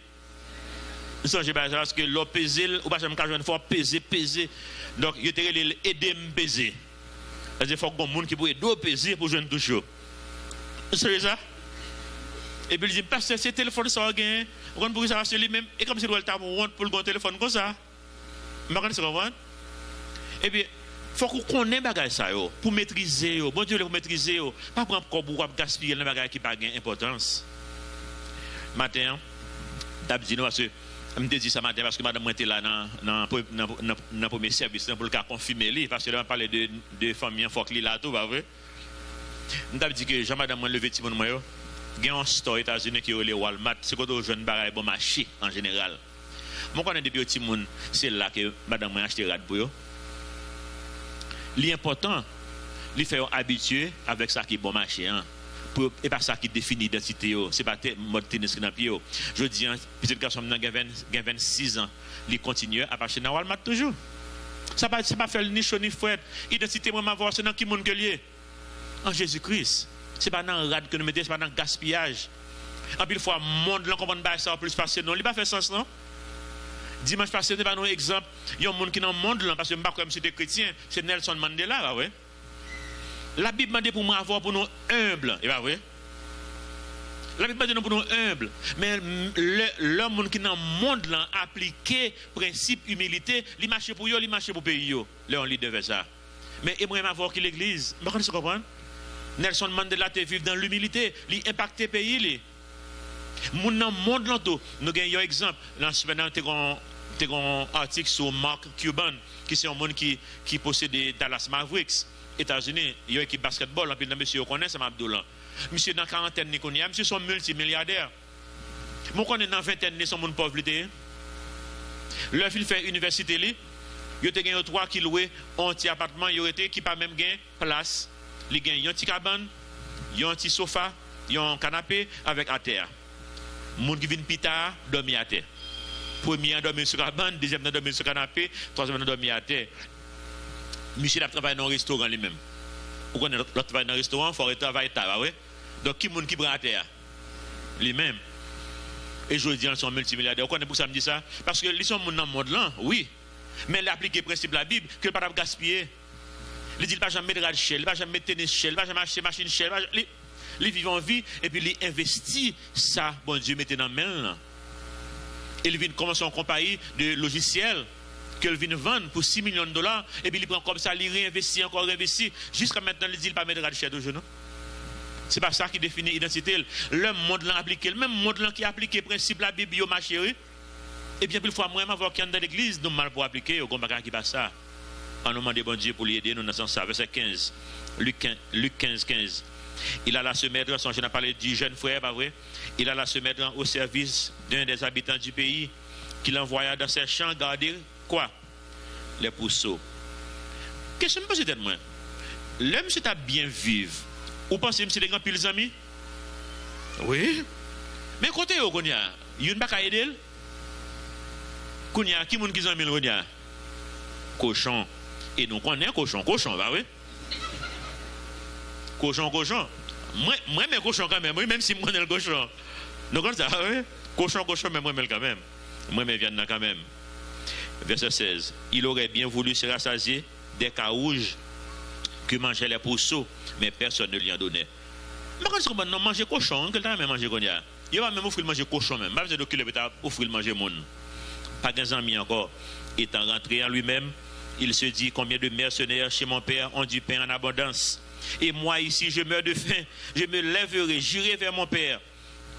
Vous savez pas, parce que l'eau peser, ou pas, il faut peser. Donc, il était les aider me peser. Il faut que monde qui peut aider peser pour jouer toujours. Vous savez ça? Et puis, il dit, pasteur, c'est téléphone ça, vous avez un pour ça, c'est lui-même. Et comme si vous avez pour le téléphone comme ça. Et puis, il faut qu'on connaisse les bagages pour maîtriser. Bon Dieu, pour maîtriser. Pas prendre pour gaspiller les bagages qui n'ont pas d'importance. Matin, je me dit ça matin parce que madame était là dans le premier service pour le cas confirmer. Parce que là, on parlait de famille, il faut que là tout, pas vrai? Je me dit que Jean-Madame m'a levé petit monde. Il y a un store aux États-Unis qui est le Walmart. C'est quand on jeune bagages bon marché en général. Moi, quand on est depuis petit monde, c'est là que madame m'a acheté rad pour eux. L'important, il fait habituer avec ça qui est bon marché. Et pas ça qui définit l'identité. Ce n'est pas mode tennis qui est dans le pied. Je dis, petit garçon qui a 26 ans, il continue à marcher dans Walmart toujours. Ça ne pas faire ni chaud ni fouette. L'identité, moi, voir, c'est dans qui monde que lié. En Jésus-Christ. Ce n'est pas dans le rad que nous mettons, ce n'est pas dans le gaspillage. En plus, fois, le monde, là, comprend pas ça, plus parce que non, il n'a pas fait sens, non? Dimanche passé, nous avons un exemple. Il y a un monde qui est dans le monde, là, parce que je ne sais pas comme c'était chrétien, c'est Nelson Mandela, là, ouais. La Bible m'a dit pour moi avoir pour nous humbles, et pas vrai? La Bible m'a dit pour nous humbles. Mais le monde qui est dans le monde, là, appliqué principe humilité, il marche pour eux, il marche pour le pays. Là, on lit de ça. Mais il moi avoir qui l'église. Vous comprenez? Nelson Mandela te vivre dans l'humilité, il impacte le pays. Moun nan monde là tout, nous avons un exemple. Là, un article sur Mark Cuban, qui c'est un monde qui possède des Dallas Mavericks, États-Unis. Il y a une équipe basketball, puis monsieur connaît ça Abdullah. Monsieur dans quarantaine ni connaît, monsieur sont multimilliardaires. Mon connaît dans vingtaine ni sont monde pauvreté. Leur fil fait université li, yo te gagné 3 qui loué un petit appartement, yo été qui pas même gain place. Li gagne un petit cabane, un petit sofa, un canapé avec à terre. Moun qui vient pita dormi à terre. Premier dormi sur la bande, deuxième dormi sur le canapé, troisième dormi à terre. Monsieur a travaillé dans un restaurant lui-même. Vous connaissez l'autre travail dans un restaurant, il faut travailler tard, ouais. Donc qui moun qui prend à terre lui-même. Et je dis ils sont multimilliardaires. Vous connaissez pour ça me dit ça? Parce que ils sont dans le monde là, oui. Mais l'appliquer le principe de la Bible que pas gaspiller. Il dit pas jamais mettre rad shell, pas jamais mettre tennis shell, pas jamais acheter machine shell, ils vivent en vie et puis ils investissent ça, bon Dieu, mettez dans la main. Ils viennent commencer une compagnie de logiciels qu'ils viennent vendre pour 6 millions de dollars et puis ils prennent comme ça, ils réinvestissent, encore réinvestissent. Jusqu'à maintenant, ils disent pas mettre radichet de genoux. C'est pas ça qui définit l'identité. Le monde l'a appliqué, le même monde là qui a appliqué le principe de la Bible, ma chérie. Et bien, plus fois, moi, voir qu'il y a dans l'église, nous mal pour appliquer, au combat qui passe ça. En nous demandant bon Dieu pour l'aider, nous dans ça. Verset 15, Luc 15, 15. Il alla se mettre, son je n'ai parlé du jeune frère, pas vrai? Il alla se mettre au service d'un des habitants du pays qu'il envoya dans ses champs garder quoi? Les pousseaux. Question me pose tête moi. L'homme c'est à bien vivre. Ou pensez que c'est des grands piles amis? Oui. Mais côté où konya, il pas ka aider. Konya qui moun ki zanmi konya? Cochon. Et nous connaissons cochon, bah oui. Cochon. Moi, mais cochon quand même, même si moi, je connais le cochon. Donc, comme ça, oui. Cochon, mais moi, quand même. Moi, je viens quand même. Verset 16. Il aurait bien voulu se rassasier des carouges que mangeaient les pousseaux, mais personne ne lui en donnait. Mais quand je dis, non, manger cochon, quel temps même manger qu'on y a? Il va même offrir manger cochon même. Pas besoin de qu'il offrir manger mon. Pas qu'un ami encore. Étant rentré en lui-même, il se dit combien de mercenaires chez mon père ont du pain en abondance. Et moi ici, je meurs de faim. Je me lèverai, j'irai vers mon père.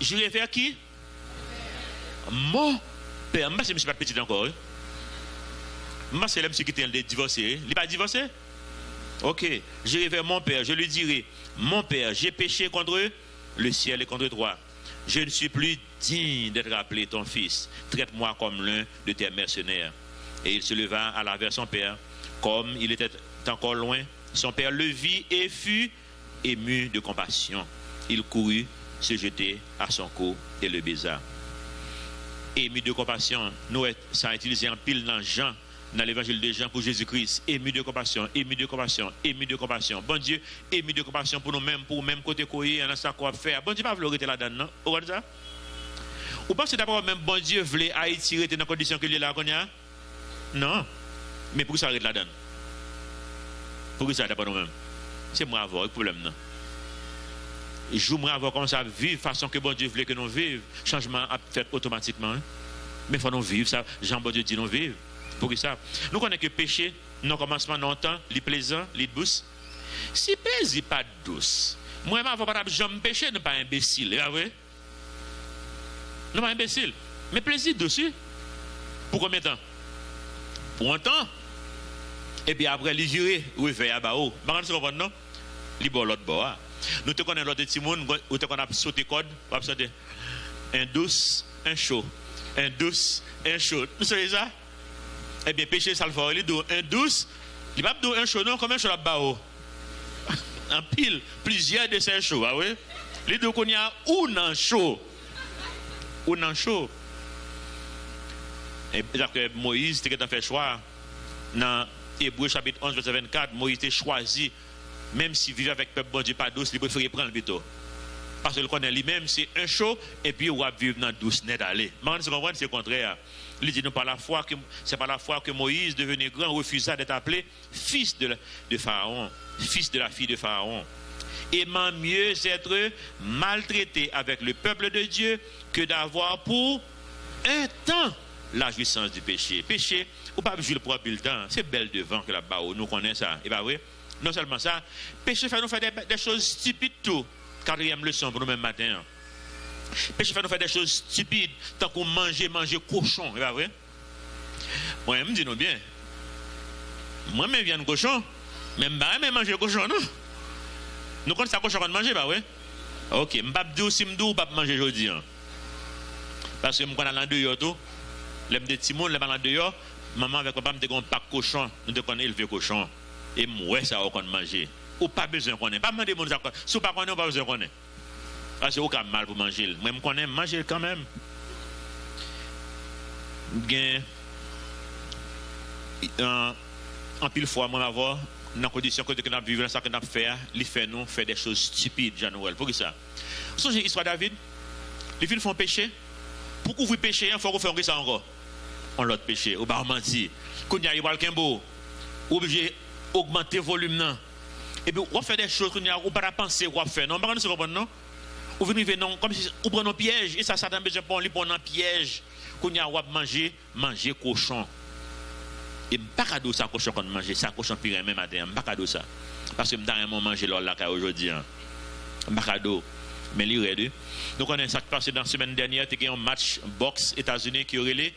J'irai vers qui? Mon père. Moi, c'est monsieur pas petit encore. Moi, c'est l'homme qui était divorcé. Il n'est pas divorcé? Ok. J'irai vers mon père. Je lui dirai, mon père, j'ai péché contre le ciel et contre toi. Je ne suis plus digne d'être appelé ton fils. Traite-moi comme l'un de tes mercenaires. Et il se leva à la vers son père. Comme il était encore loin, son père le vit et fut ému de compassion. Il courut se jeter à son cou et le baisa. Ému de compassion, nous ça a utilisé en pile dans Jean, dans l'évangile de Jean pour Jésus-Christ. Ému de compassion, ému de compassion, ému de compassion. Bon Dieu, ému de compassion pour nous-mêmes, pour même côté courir, on a ça quoi faire. Bon Dieu, pas vouloir rester là-dedans, non? Vous regardez ça? Ou pensez d'abord même bon Dieu voulait Haïti rester dans la condition qu'il est là, qu'on y a? Non. Mais pour ça arrête là-dedans. Pour ça d'abord nous-mêmes. C'est moi avoir le problème non. Je moi avoir comme ça vivre façon que bon Dieu voulait que nous vivions. Changement a fait automatiquement. Hein? Mais il faut nous vivre ça. Jean bon Dieu dit nous vivre. Pour ça. Nous connaissons que péché, non commencement longtemps, les plaisant, les douces. Si plaisir pas douce. Moi avant pas jamais péché, ne pas imbécile, ah ouais. Non pas imbécile. Mais plaisir douce. Pour combien de temps? Pour un temps. Et puis après, les jurés, oui, fait à Bao. Vous comprenez, non? Les bon l'autre bois. Nous te connaissons l'autre petit monde, où te connaissons sauté code, on va sauter. Un douce, un chaud. Un douce, un chaud. Vous savez ça? Eh bien, péché, ça le fait. Il dit un douce, il va pas un chaud, non, comme un chaud à Bao. En pile, plusieurs de ces chauds, ah oui? Il dit qu'on y a ou un chaud. Ou un chaud. Et que Moïse, tu as fait choix. Dans Hébreu chapitre 11, verset 24, Moïse était choisi, même s'il vivait avec le peuple bon Dieu pas douce, il préférait prendre le bateau. Parce que le connaît lui-même, c'est un chaud, et puis on va vivre dans douce net aller. Mais on se comprend, c'est le contraire. Il dit, c'est par la foi que Moïse, devenu grand, refusa d'être appelé fils de Pharaon, fils de la fille de Pharaon. Aimant mieux être maltraité avec le peuple de Dieu que d'avoir pour un temps la jouissance du péché. Péché, ou pas jouer le propre temps, c'est belle devant que là-bas, nous connaissons ça. Et bien oui, non seulement ça, péché fait nous faire des choses stupides tout. Quatrième leçon pour nous même matin. Péché fait nous faire des choses stupides, tant qu'on manger cochon, c'est pas vrai? Moi, je me dis non bien. Moi-même, viens de cochon, même pas manger cochon, non? Nous connaissons ça cochon qu'on mange, pas vrai? Ok, je ne vais pas dire si je ne vais pas manger aujourd'hui. Parce que je connais dans dehors tout, les petits monde, les dans dehors, maman avec papa me dit qu'on pas cochon, nous devons élever cochon. Et moi, ça va manger. Ou pas besoin qu'on ait. Pas demander mon ça. Si vous pas connaît, pas besoin qu'on ait. Parce que vous avez mal pour manger. Moi, je connais manger quand même. En pile fois, moi, avoir dans la condition que nous vivons, ça que nous faisons, il fait nous faire des choses stupides, Jean-Noël. Pour ça. Vous savez l'histoire de David? Les filles font péché. Pourquoi vous péchez? Il faut que vous fassiez ça encore. On l'autre péché. Ou pas mentir. Quand il y a quelqu'un beau, obligé d'augmenter le volume. Et puis, on fait des choses qu'on n'a pas pensé qu'on fait. Non, pas nous non? Ou venir non, comme si on prend un piège. Et ça n'a besoin de prendre un piège. Qu'on a manger cochon. Et pas cadeau ça cochon qu'on mange. Ça cochon pire même matin. Pas cadeau ça. Parce que je n'ai pas mangé là aujourd'hui. Pas cadeau. Mais l'irrédu. Donc, on a ça qui passe dans la semaine dernière. Il y a un match boxe États-Unis qui aurait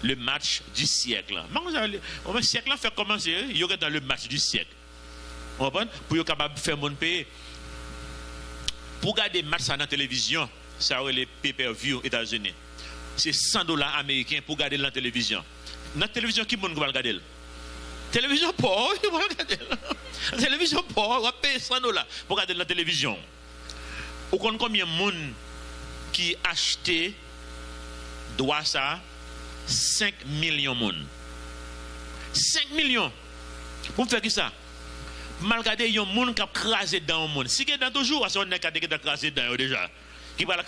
le match du siècle. Le siècle fait commencer. Il y aurait dans le match du siècle. Pour être capable de faire mon pays. Pour regarder match dans la télévision, ça aurait les pay-per-view aux États-Unis. C'est $100 américains pour regarder la télévision. Dans la télévision, qui va regarder? Télévision pauvre, il va regarder. Télévision pauvre, on va payer $100 pour regarder la télévision. Vous connaissez combien de monde qui acheté droit ça? 5 millions de monde. 5 millions. Pour faire qui ça? Mal regarder, il y a un monde qui a crasé dans le monde. Si il y a toujours, c'est un qui a crasé dans déjà. Qui va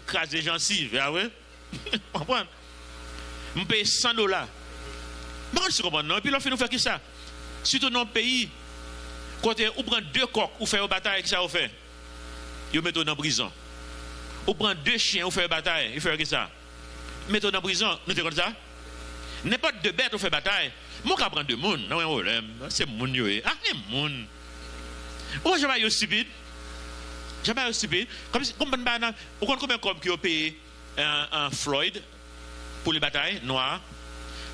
craser gencives, ah ouais? Vous comprenez? Je paye $100. Je comprends, non? Et puis, là, nous faire qui ça? Surtout dans le pays, quand on prend 2 coqs, ou fait une bataille, qui ça vous fait? Vous mettez dans la prison. Ou prend 2 chiens, ou fait une bataille, il fait qui ça? Mettez dans la prison, nous te comme ça? N'importe 2 bêtes, ou fait bataille. Moi, je prends 2 personnes, non, problème. C'est mon yo. Ah, c'est mon. Moi, je vais être stupide. Je vais être stupide. Comme si, vous comprenez combien qui ont payé un Floyd pour les batailles noires?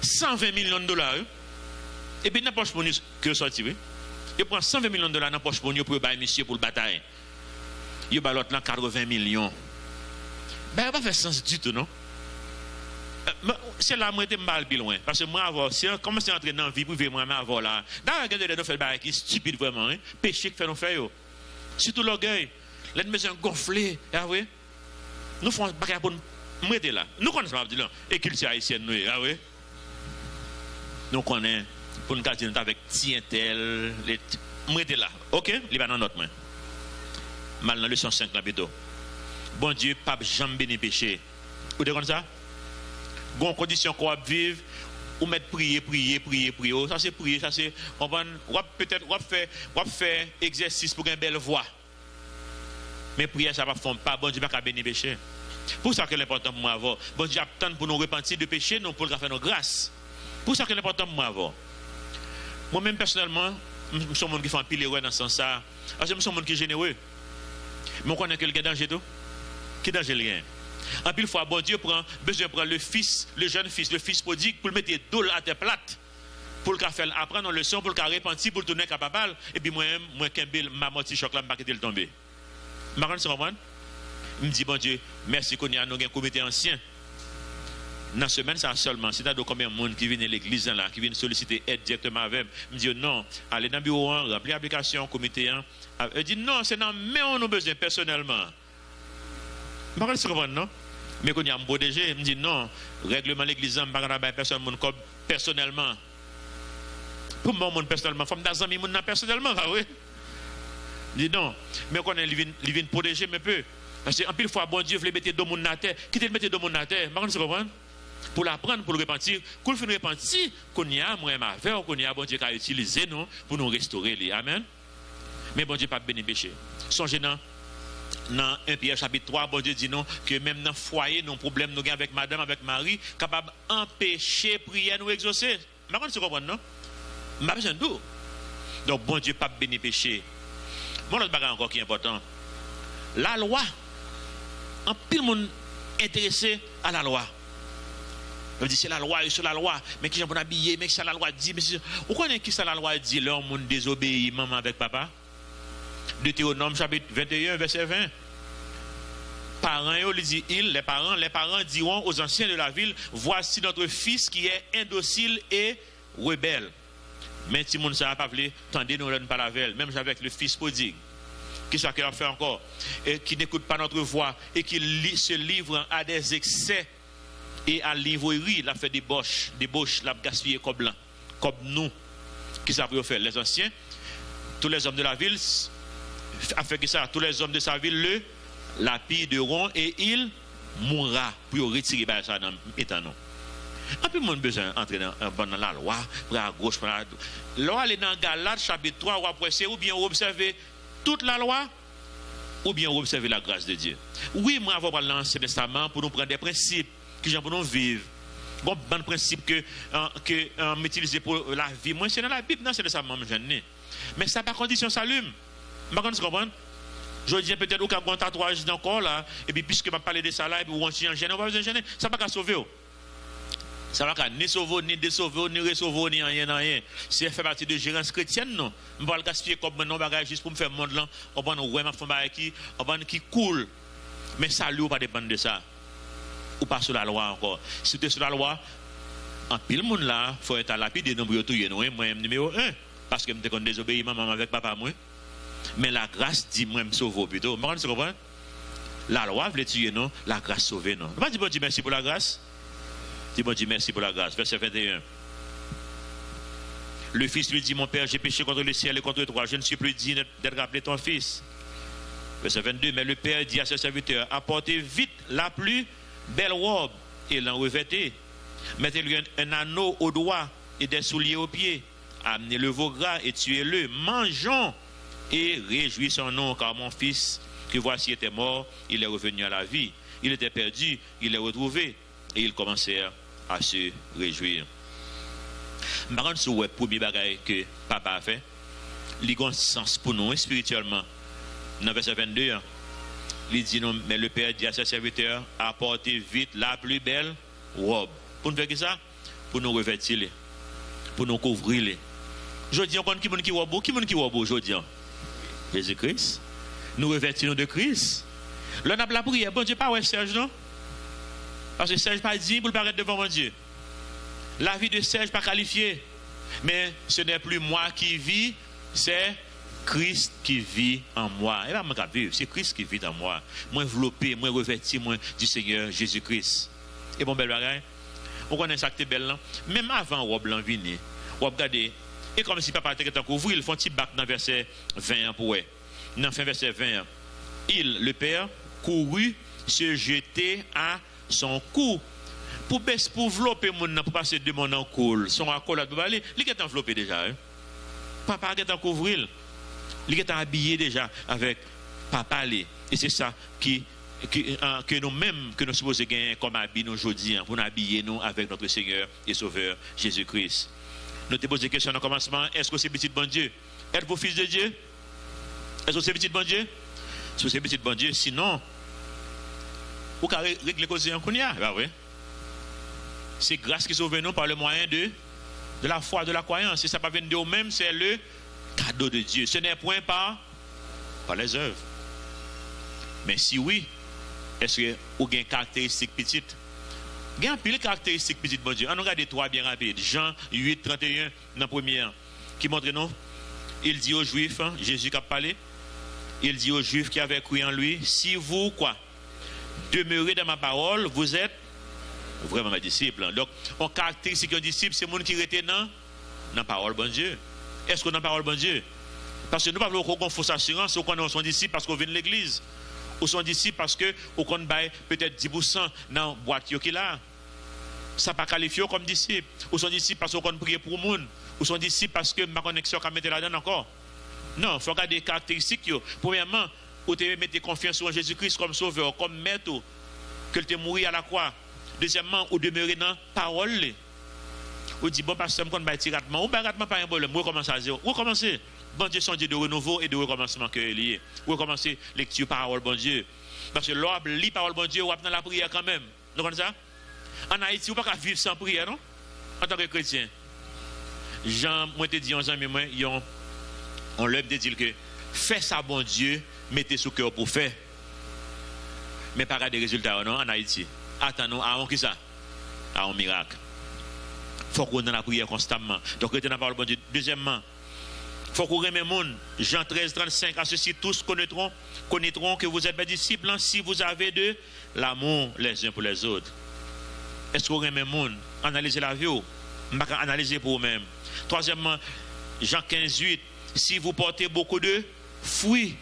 $120 millions. Et puis, n'importe quoi que sorti, oui. Il prend $120 millions dans la poche pour nous pour bailler monsieur pour la bataille. Il va l'autre là 80 millions. Ben, ça va faire sens du tout, non? C'est là, moi, je suis mal loin. Parce que moi, si on commence à entrer dans la vie privée, moi, avant là. Dans la gueule de nous faire des qui stupide vraiment, hein? Péché qui fait nous faire. Surtout l'orgueil. Les maisons gonflées. Ah oui? Nous faisons pas pour nous mettre là. Nous connaissons là. Et qu'il soit haïtien, nous. Ah oui? Nous connaissons. Pour nous garder avec tientel. Nous mettre là. Ok? Il va dans notre main. Mal dans le 105 là, plutôt. Bon Dieu, pas jamais béni péché. Vous êtes comme ça? Gon condition qu'on va vivre, ou mettre prier. Ça c'est prier, ça c'est peut-être on va faire exercice pour une belle voix. Mais prier ça va pas bon Dieu pas bénir péché. Pour ça que l'important pour moi avoir. Bon Dieu attend pour nous repentir de péché, non pour faire nos grâces. Pour ça que l'important pour moi avoir. Moi-même personnellement, je suis un monde qui fait un pile dans ce sens-là. Parce que je suis un monde qui est généreux. Mais on connaît que le danger tout. Qui danger le gain? En pile fois, bon Dieu prend besoin de prendre le fils, le jeune fils, le fils prodigue, pour le mettre d'eau à terre plate, pour le faire apprendre une leçon, pour le repentir, pour le tourner capable. Et puis moi-même, ma moitié choc là, je vais le tomber. Je me dis, bon Dieu, merci qu'on y a un comité ancien. Dans la semaine, ça seulement, c'est-à-dire combien de monde qui vient à l'église là, qui vient solliciter aide directement avec. Je me dis, non, allez dans le bureau, remplir l'application, comité. Je dis, non, c'est dans mais on a besoin personnellement. Je ne comprends pas, non? Mais quand il y a un beau DG, il me dit non, règlement de l'église, je ne vais pas personne personnellement. Pour moi, personnellement, il faut que je personnellement, oui. Il dit non, mais quand il vient protéger, mais peu. Parce que en pile fois, bon Dieu voulait mettre deux monde dans la terre. Qui te mettre deux monde dans la terre? Vous comprenez? Pour l'apprendre, pour le repentir. Quand il fait repentir, qu'on y a, moi, ma verre, qu'on y a, bon Dieu qui a utilisé nous pour nous restaurer. Amen. Mais bon Dieu pas béni péché. Songez dans 1 Pierre chapitre 3, bon Dieu dit non, que même dans le foyer, nos problèmes, nous avons avec madame, avec mari, capable d'empêcher prière nous exaucer. Vous comprenez, non? Je n'ai pas besoin de tout. Donc, bon Dieu pas béni péché. Mon autre bagage encore qui est important. La loi. En pile monde intéressé à la loi. On dit c'est la loi et sur la loi, mais qui j'en bon habillé, mais qui ça la loi dit, mais vous connaissez qui ça la loi dit, leur monde désobéit maman avec papa. Deutéronome chapitre 21 verset 20. Parents les parents diront aux anciens de la ville, voici notre fils qui est indocile et rebelle. Mais si moun ça pas voulu, tendez nous pas la veille, même avec le fils prodigue. Qui soit qu'il a fait encore et qui n'écoute pas notre voix et qui se livre à des excès et à l'ivrognerie, il a fait des débauche, il a gaspillé comme blanc, comme nous, qui savent faire les anciens, tous les hommes de la ville, a fait que ça, tous les hommes de sa ville le lapideront et il mourra pour retirer ça dans l'état non. Un peu moins besoin d'entrer dans la loi, pour à gauche, pour à droite. Là, elle est dans Galates chapitre 3, ou bien observer toute la loi, ou bien observer la grâce de Dieu. Oui, moi, avoir l'Ancien Testament pour nous prendre des principes qui pour nous vivre. Bon principe que m'utiliser pour la vie. Moi, c'est dans la Bible, non, c'est ça, mais ça pas condition salut. Vous comprenez? Je dis peut-être au cas où un tatouage dans le corps là, et puis puisque je parle de ça là, et puis on tient en gêne, on va pas gêner, ça va pas sauver. Ça va pas ni sauver, ni désauver, ni recevoir, ni rien. C'est fait partie de gérance chrétienne, non? Je ne vais pas gaspiller comme non bagage juste pour me faire monde là, on va nous ouais, qui cool. Mais ça lui pas dépendre de ça. Ou pas sur la loi encore. Si tu es sur la loi, en pile monde là, il faut être à lapide, nombre tout y moi numéro 1 parce que je me désobéis maman avec papa moi. Mais la grâce dit moi me sauver plutôt. Vous comprenez? La loi veut tuer non, la grâce sauver non. Pas dire bon Dieu merci pour la grâce. Dis bon Dieu merci pour la grâce. Verset 21. Le fils lui dit mon père, j'ai péché contre le ciel et contre toi, je ne suis plus digne d'être appelé ton fils. Verset 22. Mais le père dit à ses serviteurs, apportez vite la plus belle robe et l'en revêtez. Mettez-lui un anneau au doigt et des souliers aux pieds. Amenez le veau gras et tuez-le. Mangeons et réjouissons-nous, car mon fils, que voici était mort, il est revenu à la vie. Il était perdu, il est retrouvé. Et ils commencèrent à se réjouir. Par contre, c'est le premier bagage que papa a fait. Il a un sens pour nous spirituellement. Dans verset 22, il dit non, mais le père dit à ses serviteurs, apportez vite la plus belle robe. Pour nous faire ça, pour nous revêtir, pour nous couvrir. Je dis encore qui est robe aujourd'hui? Jésus-Christ. Nous revêtons de Christ. Là, on a la prière. Bon Dieu, pas ouais, Serge, non? Parce que Serge pas dit pour le paraître devant mon Dieu. La vie de Serge pas qualifiée. Mais ce n'est plus moi qui vis, c'est Christ qui vit en moi. Et là, c'est Christ qui vit en moi. Moi enveloppé, moi revêti, moi du Seigneur Jésus-Christ. Et bon, belle bagaille. On connaît ça que belle là. Même avant robe blanc vini, on regarder. Et comme si papa était en couvrir, ils font un petit bac dans verset 20 pour eux. Dans fin verset 20, il, le père, courut se jeter à son cou. Pour envelopper mon pour passer de mon col, son accolade pour aller, il est enveloppé déjà. Hein? Papa est en couvrir. Il est habillé déjà avec papa. Et c'est ça que nous-mêmes, que nous supposons gagner comme habit aujourd'hui, hein, pour nous habiller nous avec notre Seigneur et Sauveur Jésus-Christ. Nous te posons des questions au commencement. Est-ce que c'est petit bon Dieu? Êtes-vous fils de Dieu? Est-ce que c'est petit bon Dieu? Est-ce que c'est petit bon Dieu? Sinon, vous pouvez régler les causes en Kounia. C'est grâce qui sauve nous par le moyen de la foi, de la croyance. Si ça ne va pas venir de nous-mêmes, c'est le cadeau de Dieu. Ce n'est point par les œuvres. Mais si oui, est-ce que vous avez une caractéristique petite? Il y a un pile caractéristique petite, bon Dieu. On regarde trois bien rapides. Jean 8, 31, dans la première, qui montre nous. Il dit aux Juifs, hein, Jésus qui a parlé, il dit aux Juifs qui avaient cru en lui, si vous, quoi, demeurez dans ma parole, vous êtes vraiment mes disciples. Donc, on caractéristique un disciple, c'est le monde qui était dans la parole, bon Dieu. Est-ce qu'on a la parole, bon Dieu? Parce que nous ne pouvons pas avoir une fausse assurance, on connaît son disciple parce qu'on vient de l'église. Ou sont disciples parce que vous comptez peut-être 10% dans la boîte qui est là. Ça pas qualifié comme disciple. Ou sont disciples parce qu'on prie pour le monde. Ou sont disciples parce que ma connexion a mettre là-dedans encore. Non, il faut regarder les caractéristiques. Premièrement, vous mettez confiance en Jésus-Christ comme sauveur, comme maître, que tu mourir à la croix. Deuxièmement, vous demeurez dans la parole. Vous dites, bon, pasteur, je vais tirer ratement. Ou pas ratement, pas un problème. Vous recommencez à zéro. Vous recommencez. Bon Dieu, son Dieu de renouveau et de recommencement que lié. Vous recommencez lecture parole, bon Dieu. Parce que l'on lit parole, bon Dieu, vous êtes dans la prière quand même. Vous comprenez ça? En Haïti, vous ne pouvez pas vivre sans prière, non? En tant que chrétien. Jean, moi, te dis, on leur dit que fais ça, bon Dieu, mettez sous cœur pour faire. Mais pas des résultats, non, en Haïti. Attendons, à qui ça? À un miracle. Il faut qu'on ait la prière constamment. Donc, retenez la parole, bon Dieu. Deuxièmement, il faut qu'on aime le monde. Jean 13, 35, à ceci, tous connaîtront que vous êtes mes disciples si vous avez de l'amour les uns pour les autres. Est-ce qu'on aime le monde? Analysez la vie, analysez pour vous-même. Troisièmement, Jean 15, 8, si vous portez beaucoup de fruits,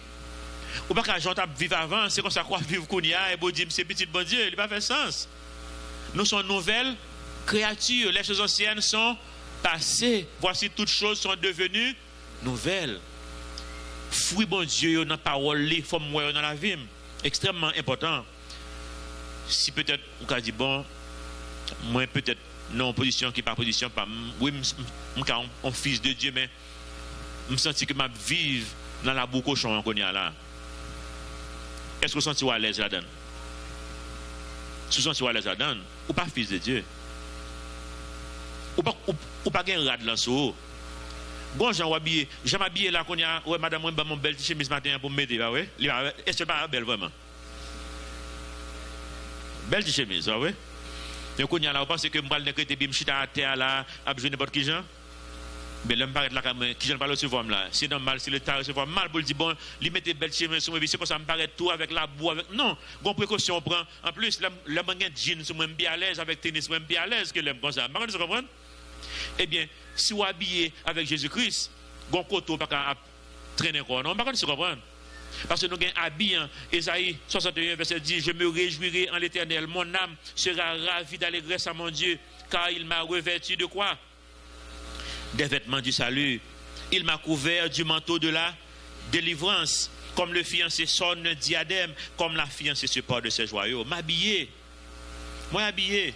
ou pas que Jean vivre avant, c'est comme ça qu'on vivre qu'on y a, et vous dites, c'est petit bon Dieu, il n'a pas fait sens. Nous sommes nouvelles créatures, les choses anciennes sont passées, voici toutes choses sont devenues nouvelles. Fruit bon Dieu, dans la parole, les formes dans la vie, extrêmement important. Si peut-être, on a dit, bon, moi peut-être, non, position qui n'est pas position, pas, oui, je suis un fils de Dieu, mais je sens que je vive dans la boue cochon qu'on y a là. Est-ce que vous sentez à l'aise là-dedans? Si vous sentez à l'aise là-dedans, ou pas fils de Dieu? Ou pas un rad là sur bon, j'aime habiller là qu'on y a, ouais, madame, moi, mon belle chemise matin pour me mettre, bah ouais. Est-ce que pas belle vraiment? Belle chemise, bah ouais. Mais qu'on y a là, vous pensez que je vais décréter bim chita à terre là, à jouer n'importe qui gens? Mais là, je parle là, qui j'en parle recevoir là. C'est normal, si le temps recevoir mal, pour dire, bon, lui mettre belle chemise sur moi, c'est comme ça, me paraît tout avec la boue, avec. Non, bon précaution, on prend. En plus, le mangan de jeans, je suis bien à l'aise, avec tennis, je suis bien à l'aise que l'aime comme ça. Vous comprenez? Eh bien, si vous habillez avec Jésus-Christ, vous n'avez pas traîner quoi, non? Vous comprenez? Parce que nous avons habillé, Ésaïe 61, verset 10, je me réjouirai en l'Éternel, mon âme sera ravie d'allégresse à mon Dieu, car il m'a revêtu de quoi? Des vêtements du salut. Il m'a couvert du manteau de la délivrance, comme le fiancé sonne un diadème, comme la fiancée se porte de ses joyaux. M'habiller. Moi habillé.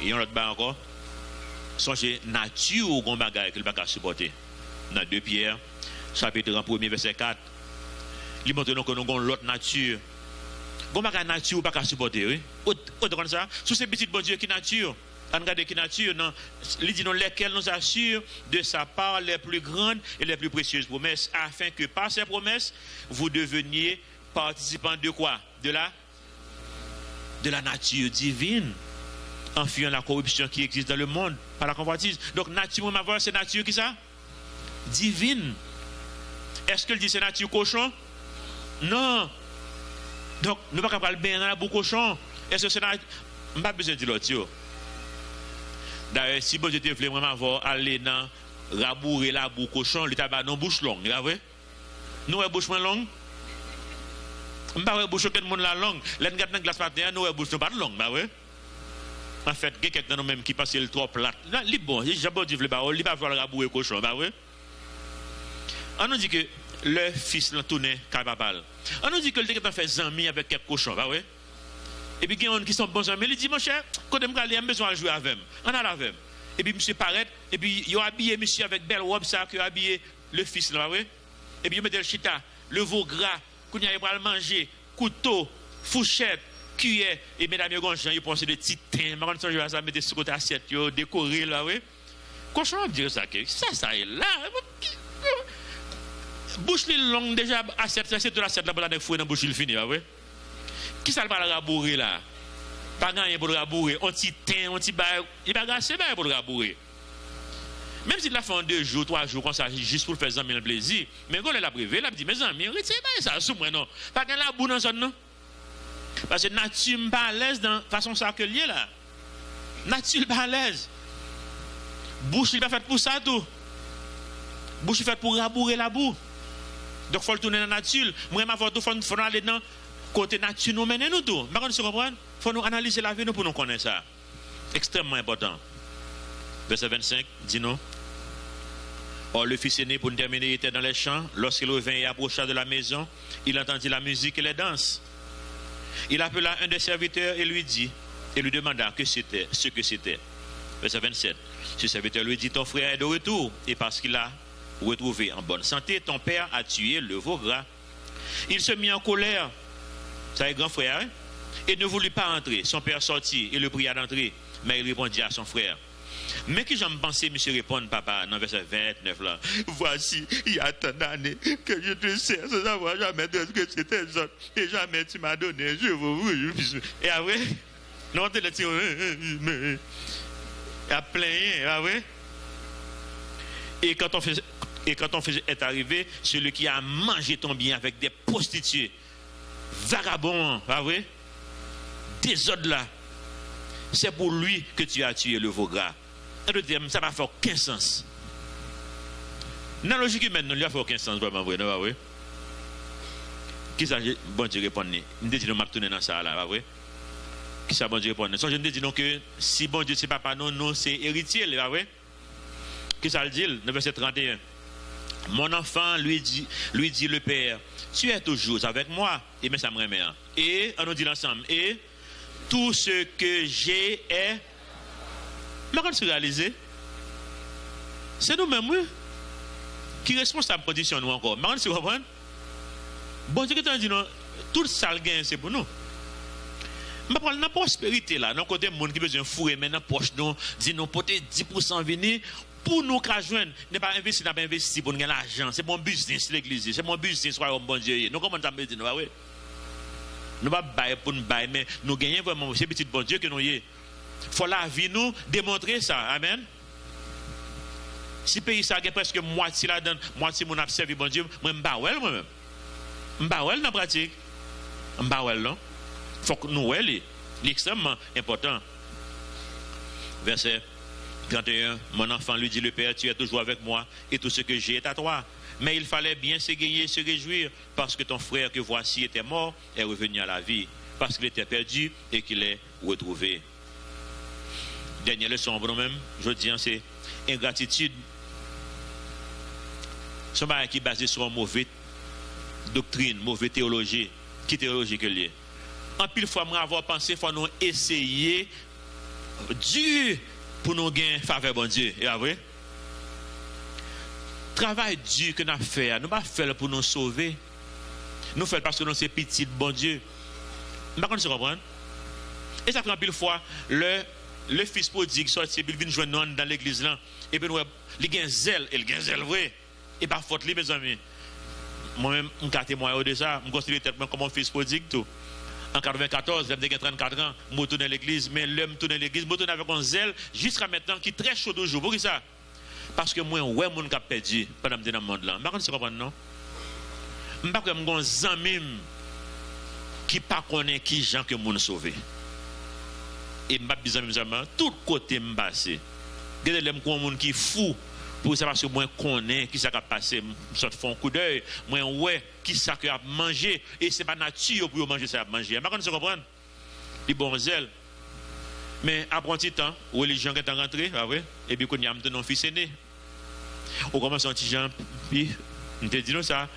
Et on l'autre bas encore. Songez nature ou gon bagay que le bagay supporter. Dans 2 Pierre, chapitre 1, verset 4. Il montre que nous avons l'autre nature. Gon bagay nature ou pas supporter, oui. Autre comme ça. Sous ces petites bon Dieu qui nature. On regarde qui nature, non. Il dit non, lesquelles nous assure de sa part les plus grandes et les plus précieuses promesses, afin que par ces promesses, vous deveniez participants de quoi? De la nature divine, en fuyant la corruption qui existe dans le monde par la convoitise. Donc, nature, c'est nature qui ça? Divine. Est-ce qu'il dit c'est nature cochon? Non. Donc, nous ne pouvons pas parler bien dans la boue cochon. Est-ce que c'est nature? Je n'ai pas besoin de dire l'autre. D'ailleurs, si bon Dieu te voulait vraiment avoir aller dans rabourer la boue cochon, il t'a pas non bouche longue, là vrai? Nous avons bouche moins longue. On pas ouais bouche aucun monde la longue. Là nous dans glace matin, nous avons bouche pas longue, bah ouais. En fait, quelqu'un dans nous même qui passe le trop plat. Là, il bon, j'ai bon Dieu voulait pas, il pas voir rabourer cochon, bah ouais. On nous dit que le fils l'a tourné capable. On nous dit que le était fait amis avec quelques cochons, bah ouais. Et puis, il y a des gens qui sont bons amis. Il dit, mon cher, quand je me besoin de jouer avec moi. On a la avec. Et puis, monsieur paraît. Et puis, il a habillé monsieur avec belle robe, ça, qui a habillé le fils, là, oui. Et puis, il met le chita, le veau gras, qu'on y a pour manger, couteau, fourchette, cuillère. Et mesdames et messieurs, ils pensent des petits thym. Maintenant, je vais mettre sur côté assiette, décorer, là, oui. Cochon, on dirait ça, ça est là. Bouche longue, déjà, assiette, c'est de l'assiette, là, pour la fouille dans la bouche, il finit, là, oui. Qui ça va le rabourer là? Pas gagné pour le rabourer. On t'y teint, on t'y baille. Il va gagner pour le rabourer. Même si il l'a fait en 2 jours, 3 jours, comme ça, juste pour faire des amis le plaisir. Mais quand il a privé, il a dit, mes amis, retirez ça sous moi, non. Pas gagner la boue dans zone, non. Parce que nature n'est pas à l'aise dans la façon ça que lié là. Nature n'est pas à l'aise. Bouche n'est pas faite pour ça tout. Bouche est faite pour rabourer la boue. Donc, il faut tourner dans la nature. Moi, il faut aller dans le côté nature, nous mener nous tout. Par contre, il faut nous analyser la vie nous pour nous connaître ça. Extrêmement important. Verset 25, dis-nous. Or, le fils aîné, pour nous terminer, était dans les champs. Lorsqu'il revint et approcha de la maison, il entendit la musique et les danses. Il appela un des serviteurs et lui demanda ce que c'était. Verset 27. Ce serviteur lui dit, ton frère est de retour, et parce qu'il a retrouvé en bonne santé, ton père a tué le veau gras. Il se mit en colère, ça est grand frère, hein? Et ne voulut pas entrer. Son père sortit et le pria d'entrer, mais il répondit à son frère. Mais qui j'aime penser, monsieur, répondre, papa, dans verset 29 là. Voici, il y a tant d'années que je te sers sans avoir jamais de ce que c'était autres, et jamais tu m'as donné, je vous. Et après, non, tu l'as dit, il y a plein, ah ouais. Et quand on est arrivé, celui qui a mangé ton bien avec des prostituées, vagabonds, ah ouais, des autres là, c'est pour lui que tu as tué le veau gras. Ça va faire aucun sens. Dans la logique humaine, il n'y a fait aucun sens, vraiment vrai, non, oui. Qui ça, bon Dieu répond, il me dit, nous m'a tourné dans ça là, oui. Qui ça, bon Dieu répond. So, je me dis donc que si bon Dieu c'est papa, non, c'est héritier, oui. Qui ça le dit, dans verset 31. Mon enfant lui dit le père, tu es toujours avec moi, et mais ça me remet. Et on nous dit ensemble, et tout ce que j'ai est. Mais quand c'est réalisé, c'est nous-mêmes, oui, qui est responsable de la condition nous encore. Mais quand c'est comprendre, bon Dieu qui t'a dit non, tout ça le gain c'est pour nous. Mais pour la prospérité là, dans côté monde qui besoin fourrer maintenant poche nous, dit nous porter 10% venir pour nous qu'à joindre, n'est pas investir, n'a pas investi pour nous gagner l'argent, c'est mon business l'église, c'est mon business soit bon Dieu. Nous comment ça me dit nous oui. Nous pas bailler pour nous bailler mais nous gagnons vraiment c'est petit bon Dieu que nous y. Faut la vie nous démontrer ça. Amen. Si pays ça a presque moitié là dedans, moitié mon a servi bon Dieu, moi m'bawel moi-même. M'bawel dans pratique. M'bawel non. Faut que nous c'est extrêmement important. Verset 31, mon enfant lui dit le Père, tu es toujours avec moi et tout ce que j'ai est à toi. Mais il fallait bien s'égayer, se réjouir parce que ton frère que voici était mort est revenu à la vie, parce qu'il était perdu et qu'il est retrouvé. Dernière leçon pour nous-mêmes, je dis, c'est ingratitude. C'est un qui est basé sur une mauvaise doctrine, mauvaise théologie. Qui théologie que lié? En pile fois, moi avoir pensé, il faut nous essayer dur pour nous gagner faveur bon Dieu. Et vrai? Travail dur que nous avons fait, nous ne pas faire pour nous sauver. Nous faisons parce que nous sommes petits bon Dieu. Par contre, vous comprenez? Et ça fait en pile fois, le fils prodigue sorti, il vient joindre nous dans l'église là, et puis il a un zèle, il a un zèle vrai, et pas faute, mes amis. Moi-même, je suis témoin de ça, je me considère comme un fils prodigue tout. En 94, j'ai 34 ans, je retourne à l'église, mais l'homme tourne à l'église, je tourne avec un zèle jusqu'à maintenant qui est très chaud toujours. Pourquoi ça? Parce que moi, ouais, mon cap perdu pendant que je suis dans le monde là. Je ne sais pas, non? Je ne sais pas que j'ai un ami qui ne connaît pas qui gens que je sauvé. Et je suis tout côté me passer. Il y a des gens qui sont fous pour ça parce que moi connais qui ça a passé, je fais un coup d'œil, moi ouais qui ça a mangé et c'est pas nature pour manger ça à manger. Mais quand vous comprenez, les bons zèles. Mais après un petit temps, religion qui est rentrée, et puis quand il y a un fils aîné, on commence un petit gens, puis on te dit ça,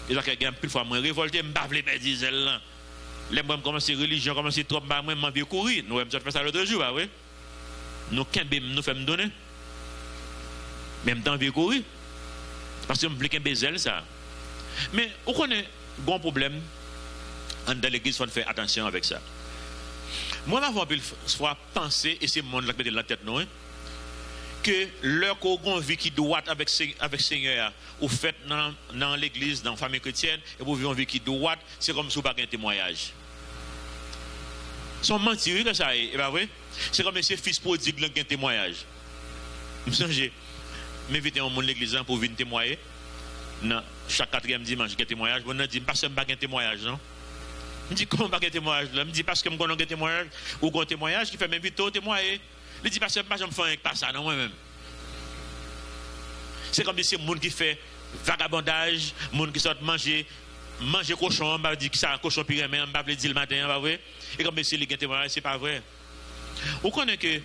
et ça qui a plus fois moins révolté, me bave les bêtises zèles là. Les moi commencer religion, commencer trop, moi m'envie courir, nous avons fait ça l'autre jour, oui. Nous nous faisons donner. Même temps, vieux courir. Parce que je veux qu'un baiser ça. Mais, on connaît un bon problème. Dans l'église, il faut faire attention avec ça. Moi, je soit penser, et c'est le monde qui met dans la tête, non, que leur vie qui doit avec Seigneur, ou fait dans l'église, dans la famille chrétienne, et vous vivez une vie qui doit, c'est comme si vous n'avez pas un témoignage. Sont mentir que ça est, vrai? C'est comme si fils prodigue qui a un témoignage. Je me souviens. M'inviter au monde de l'église pour venir témoigner. Non, chaque 4e dimanche, j'ai un témoignage. Je me dis, parce que je n'ai pas un témoignage, non? Je me dis, comment pas un témoignage? Je me dis, parce que je n'ai pas un témoignage, ou un témoignage qui fait m'inviter au témoigner. Je me dis, parce que je ne fais pas ça, non, moi-même. C'est comme si c'est le monde qui fait vagabondage, monde qui sortent manger cochon, on va dire que ça cochon pire mais on va dire le matin, pas vrai? Et comme monsieur les témoignage, c'est pas vrai. Vous connaissez que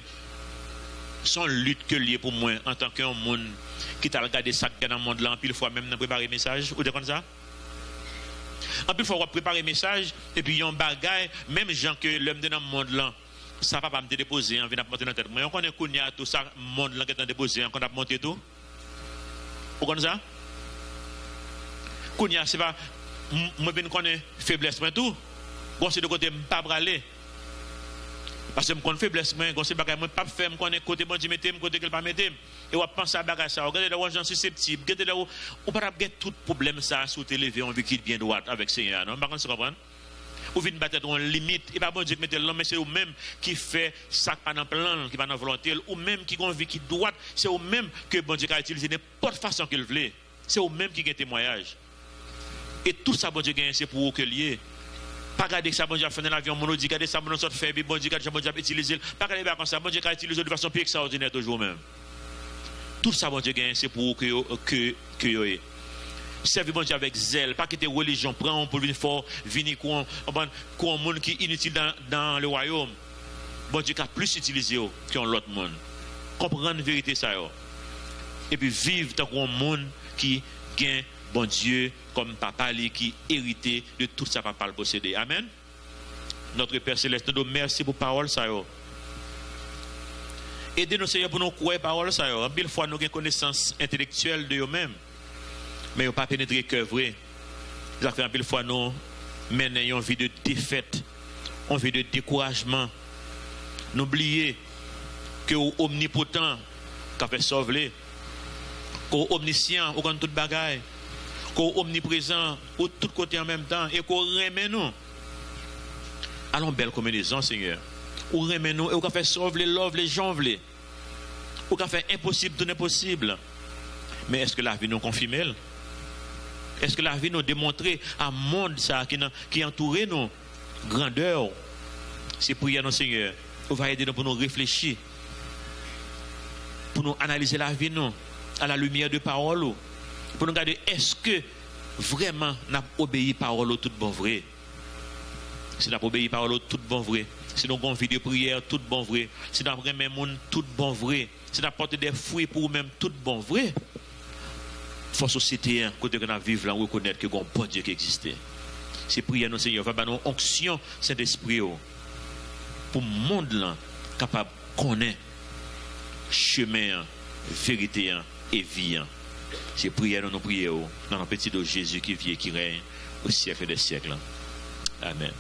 son lutte que lié pour moi en tant qu'un monde qui t'a regardé ça dans le monde là, pile fois même dans préparer message, ou de comme ça? En plus, il faut préparer message et puis il y a un bagage, même gens que l'homme dans le monde là, ça va pas me déposer, on vient de monter dans la tête. Mais on connaît qu'on y a tout ça, monde là qui est déposé, on a monté tout. Vous connaissez ça? Qu'on y a, c'est pas, moi je connais faiblesse, mais tout. Bon, c'est de côté, pas braler. Parce que je connais faiblesse, moi, je ne pas faire, je connais côté bon Dieu, côté qu'il pas mettre. Et on pense à bagage ça. Regardez là où gens susceptibles, regardez là où on peut pas tout problème ça sous télévé, on veut qu'il bien droit avec Seigneur, non? Par contre, vous comprenez? Ou vient battre une limite, et pas bon Dieu qui mette l'homme, mais c'est vous même qui fait ça pas dans plan, qui pas dans volonté, ou même qui convient qui doit, c'est vous même que bon Dieu a utilisé n'importe façon qu'il veut. C'est vous même qui gagne témoignage. Et tout ça bon Dieu gagne c'est pour vous que lié. Pas regarder ça bon Dieu a fait dans l'avion, mon dit regarder ça bon sorte fait bon Dieu a utilisé, pas regarder comme ça bon Dieu a utilisé de façon plus extraordinaire toujours même. Tout ça bon Dieu gagne c'est pour que servir bon Dieu avec zèle, pas quitter religion, prendre pour venir fort, venir quoi un monde qui est inutile dans le royaume. Bon Dieu a plus utilisé qu'un l'autre monde. Comprendre la vérité ça et puis vivre dans un monde qui gagne bon Dieu comme papa qui hérité de tout ça papa le posséder. Amen. Notre Père Céleste, nous merci pour parole ça aidez-nous Seigneur pour nous croire parole ça en pile fois nous avons connaissance intellectuelle de eux-mêmes mais on pas pénétrer cœur vrai. Ça fait en pile fois nous menons une vie de défaite, une vie de découragement. N'oubliez que omnipotent qu'a fait sauver, qu'au omniscient au compte toute bagaille, qu'au omniprésent au tout côté en même temps et qu'on remet nous. Allons belle combinaison Seigneur. Ou remet nous et on fait sauver les gens veulent. Ou qu'on fait impossible tout impossible. Mais est-ce que la vie nous confirme? Est-ce que la vie nous démontre à monde ça qui entoure nous grandeur? C'est prier nos Seigneur. On va aider nous pour nous réfléchir, pour nous analyser la vie nous à la lumière de parole, pour nous regarder est-ce que vraiment n'a obéi parole tout bon vrai. Si n'a obéi parole tout bon vrai, si nous avons vie de prière tout bon vrai, si nous avons remis monde tout bon vrai, si nous apporté des fruits pour nous-mêmes tout bon vrai. Faut société côté que nous vivons là reconnaître que bon Dieu qui existait. C'est prier nos Seigneur, va nous onction Saint-Esprit pour le monde là capable de connaître chemin, vérité et vie. C'est prier nous prions dans le petit de Jésus qui vit et qui règne au siècle des siècles. Amen.